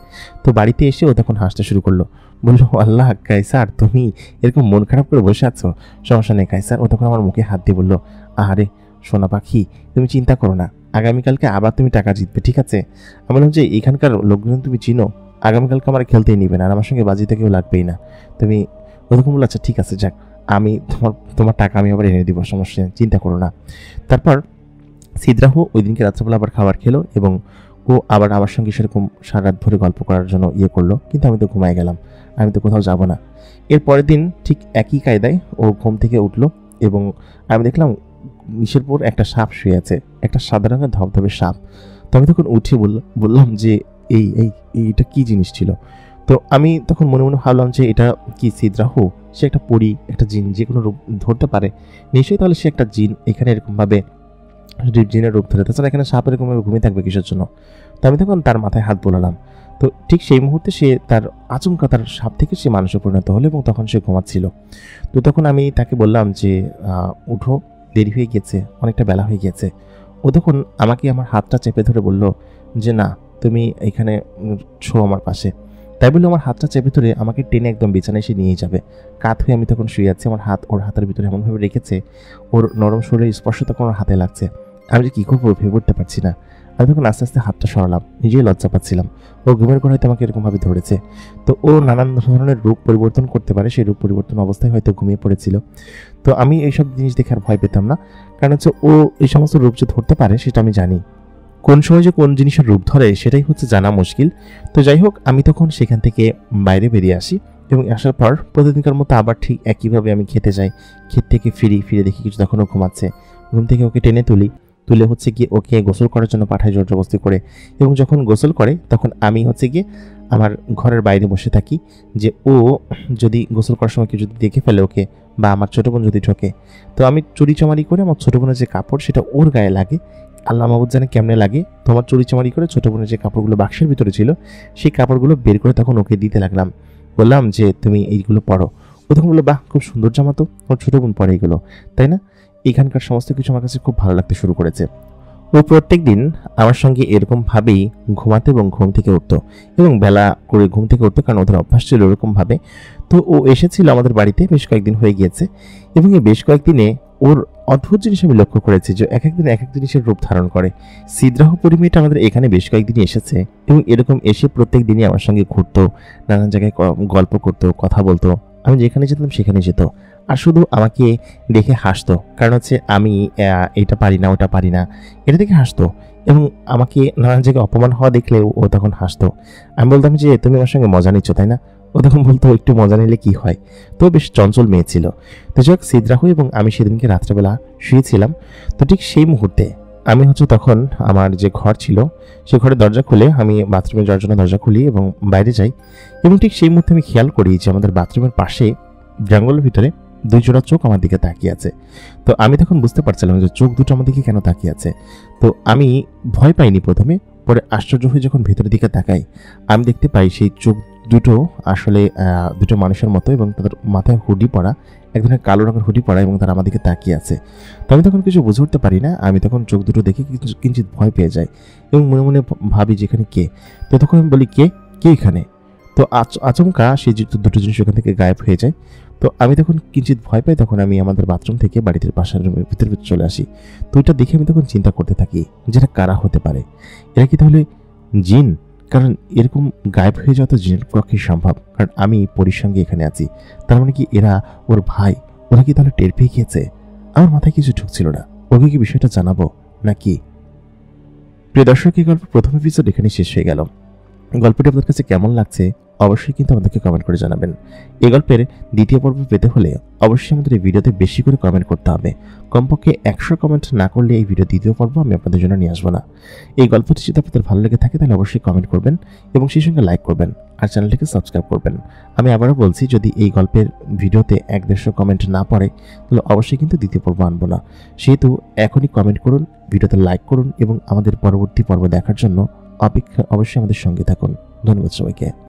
তো বাড়িতে এসে ও তখন হাসতে শুরু করলো, বললো আল্লাহ কাইসার তুমি এরকম মন খারাপ করে বসে আছো, সমস্যা নেই কাইসার। ও তখন আমার মুখে হাত দিয়ে বললো আরে সোনা পাখি তুমি চিন্তা করো না, আগামীকালকে আবার তুমি টাকা জিতবে, ঠিক আছে। আমি বললাম যে এখানকার লোকজন তুমি চিনো, আগামীকালকে আমার খেলতেই নিবে না, আর আমার সঙ্গে বাজিতে কেউ লাগবেই না তুমি। ও তখন বললো আচ্ছা ঠিক আছে, যাক আমি তোমার টাকা আমি আবার এনে দিব, সমস্যা নেই, চিন্তা করো না। তারপর সিদ্রাহু ওই দিনকে রাত্রেবেলা আবার খাবার খেলো এবং ও আবার আমার সঙ্গে সেরকম সারা রাত ধরে গল্প করার জন্য করলো, কিন্তু আমি তো ঘুমায় গেলাম, আমি তো কোথাও যাব না। এর পরের দিন ঠিক একই কায়দায় ও ঘুম থেকে উঠলো এবং আমি দেখলাম নিচের পর একটা সাপ শুয়ে আছে, একটা সাদা রঙের ধবধবে সাপ। তো আমি তখন উঠে বললাম যে এইটা কি জিনিস ছিল। তো আমি তখন মনে মনে ভাবলাম যে এটা কি সিদ্রাহু, সে একটা পরী, একটা জিন, যে কোনো রূপ ধরতে পারে নিশ্চয়ই, তাহলে সে একটা জিন এখানে এরকমভাবে জিনের রূপ ধরে। তাছাড়া এখানে সাপ এরকমভাবে ঘুমিয়ে থাকবে কিসের জন্য? তো আমি তখন তার মাথায় হাত বোলালাম। তো ঠিক সেই মুহূর্তে সে তার আচমকা তার সাপ থেকে সে মানুষে পরিণত হলো এবং তখন সে ঘুমাচ্ছিল। তো তখন আমি তাকে বললাম যে উঠো, দেরি হয়ে গেছে, অনেকটা বেলা হয়ে গেছে। ও তখন আমাকে আমার হাতটা চেপে ধরে বলল যে না, তুমি এখানে শো আমার পাশে। তাই বলে আমার হাতটা চেপে ধরে আমাকে টেনে একদম বিছানায় এসে নিয়ে যাবে। কাত হয়ে আমি তখন শুয়ে আছি, আমার হাত ওর হাতের ভিতরে এমনভাবে রেখেছে ওর নরম শরীরের স্পর্শ তখন ওর হাতে লাগছে। আমি যে কী করবো ভেবে উঠতে পারছি না। আমি তখন আস্তে আস্তে হাতটা সরালাম, নিজেই লজ্জা পাচ্ছিলাম। ও ঘুমের ঘরে হয়তো আমাকে এরকমভাবে ধরেছে। তো ও নানান ধরনের রূপ পরিবর্তন করতে পারে, সেই রূপ পরিবর্তন অবস্থায় হয়তো ঘুমিয়ে পড়েছিল। তো আমি এইসব জিনিস দেখে আর ভয় পেতাম না, কারণ হচ্ছে ও এই সমস্ত রূপ যে ধরতে পারে সেটা আমি জানি। কোন সময় যে কোন জিনিসের রূপ ধরে সেটাই হচ্ছে জানা মুশকিল। তো যাই হোক, আমি তখন সেখান থেকে বাইরে বেরিয়ে আসি এবং আসার পর প্রতিদিনকার মতো আবার ঠিক একইভাবে আমি খেতে যাই। ক্ষেত থেকে ফিরে দেখি কিছু তখনও ঘুমাচ্ছে। ঘুম থেকে ওকে টেনে তুলে হচ্ছে গিয়ে ওকে গোসল করার জন্য পাঠাই জোর জবরদস্তি করে। এবং যখন গোসল করে তখন আমি হচ্ছে গিয়ে আমার ঘরের বাইরে বসে থাকি, যে ও যদি গোসল করার সময় কেউ যদি দেখে ফেলে ওকে, বা আমার ছোটো বোন যদি ঢোকে, তো আমি চুরিচামারি করে আমার ছোটো বোনের যে কাপড় সেটা ওর গায়ে লাগে। আল্লাহ মাহবুদ জানে কেমনে লাগে। তো আমার চুরিচামারি করে ছোটো বোনের যে কাপড়গুলো বাক্সের ভিতরে ছিল সেই কাপড়গুলো বের করে তখন ওকে দিতে লাগলাম। বললাম যে তুমি এইগুলো পরো। ও তখন বললো বাহ, খুব সুন্দর জামা তো, ওর ছোটো বোন পরে এইগুলো, তাই না? এখানকার সমস্ত কিছু আমার কাছে খুব ভালো লাগতে শুরু করেছে। ও প্রত্যেক দিন আমার সঙ্গে এরকমভাবেই ঘুমাতে এবং ঘুম থেকে উঠতো এবং বেলা করে ঘুম থেকে উঠতো, কারণ ওদের অভ্যাস ছিল এরকমভাবে। তো ও এসেছিল আমাদের বাড়িতে, বেশ কয়েকদিন হয়ে গিয়েছে এবং এই বেশ কয়েকদিনে ওর অদ্ভুত জিনিস আমি লক্ষ্য করেছি যে এক একদিন এক এক জিনিসের রূপ ধারণ করে। সিদ্রাহ পরিমেয়টা আমাদের এখানে বেশ কয়েকদিনই এসেছে এবং এরকম এসে প্রত্যেক দিনই আমার সঙ্গে ঘুরতো, নানান জায়গায় গল্প করতো, কথা বলতো। আমি যেখানে যেতাম সেখানে যেত আর শুধু আমাকে দেখে হাসতো, কারণ হচ্ছে আমি এটা পারি না ওটা পারি না এটা দেখে হাসতো এবং আমাকে নানান জায়গায় অপমান হওয়া দেখলেও ও তখন হাসতো। আমি বলতাম যে তুমি আমার সঙ্গে মজা নিচ্ছ তাই না? ও তখন বলতো একটু মজা নিলে কি হয়। তো বেশ চঞ্চল মেয়ে ছিল। তো যাক, সিদ্রাহ এবং আমি সেদিনকে রাত্রেবেলা শুয়েছিলাম। তো ঠিক সেই মুহূর্তে আমি হচ্ছে তখন আমার যে ঘর ছিল সে ঘরের দরজা খুলে আমি বাথরুমে যাওয়ার জন্য দরজা খুলি এবং বাইরে যাই এবং ঠিক সেই মুহূর্তে আমি খেয়াল করি যে আমাদের বাথরুমের পাশে জঙ্গলের ভিতরে দুই জোড়া চোখ আমার দিকে তাকিয়ে আছে। তো আমি তখন বুঝতে পারছিলাম যে চোখ দুটো আমার দিকে কেন তাকিয়ে আছে। তো আমি ভয় পাইনি প্রথমে, পরে আশ্চর্য হয়ে যখন ভেতরের দিকে তাকাই আমি দেখতে পাই সেই চোখ দুটো আসলে দুটো মানুষের মতো এবং তাদের মাথায় হুডি পরা, এক ধরনের কালো রঙের হুডি পরা এবং তারা আমার দিকে তাকিয়ে আছে। তো আমি তখন কিছু বুঝে উঠতে পারি না, আমি তখন চোখ দুটো দেখে কিঞ্চিত ভয় পেয়ে যাই এবং মনে মনে ভাবি যেখানে কে। তো তখন আমি বলি কে এখানে? তো আচমকা সেই দুটো জিনিস ওখান থেকে গায়েব হয়ে যায়। তো আমি তখন কিঞ্চিত ভয় পাই, তখন আমি আমাদের বাথরুম থেকে বাড়িতে পাশের রুমের ভিতরে চলে আসি। তো এটা দেখে আমি তখন চিন্তা করতে থাকি যেটা কারা হতে পারে, এরা কি তাহলে জিন? কারণ এরকম গায়েব হয়ে যাওয়া তো জিনের পক্ষে সম্ভব, কারণ আমি পরীর সঙ্গে এখানে আছি। তার মানে কি এরা ওর ভাই? ওরা কি তাহলে টের পেয়ে গিয়েছে? আমার মাথায় কিছু ঢুকছিল না, ওকে কি বিষয়টা জানাবো নাকি? প্রিয় দর্শক, এই গল্প প্রথম এপিসোড এখানে শেষ হয়ে গেল। গল্পটি আপনার কাছে কেমন লাগছে অবশ্যই কিন্তু আমাদেরকে কমেন্ট করে জানাবেন। এই গল্পের দ্বিতীয় পর্ব পেতে হলে অবশ্যই আমাদের এই ভিডিওতে বেশি করে কমেন্ট করতে হবে। কমপক্ষে 100 কমেন্ট না করলে এই ভিডিও দ্বিতীয় পর্ব আমি আপনাদের জন্য নিয়ে আসবো না। এই গল্পটি যদি আপনাদের ভালো লেগে থাকে তাহলে অবশ্যই কমেন্ট করবেন এবং সেই সঙ্গে লাইক করবেন আর চ্যানেলটিকে সাবস্ক্রাইব করবেন। আমি আবারও বলছি, যদি এই গল্পের ভিডিওতে 150 কমেন্ট না পড়ে তাহলে অবশ্যই কিন্তু দ্বিতীয় পর্ব আনবো না। সেহেতু এখনই কমেন্ট করুন, ভিডিওতে লাইক করুন এবং আমাদের পরবর্তী পর্ব দেখার জন্য অবশ্যই আমাদের সঙ্গে থাকুন। ধন্যবাদ সবাইকে।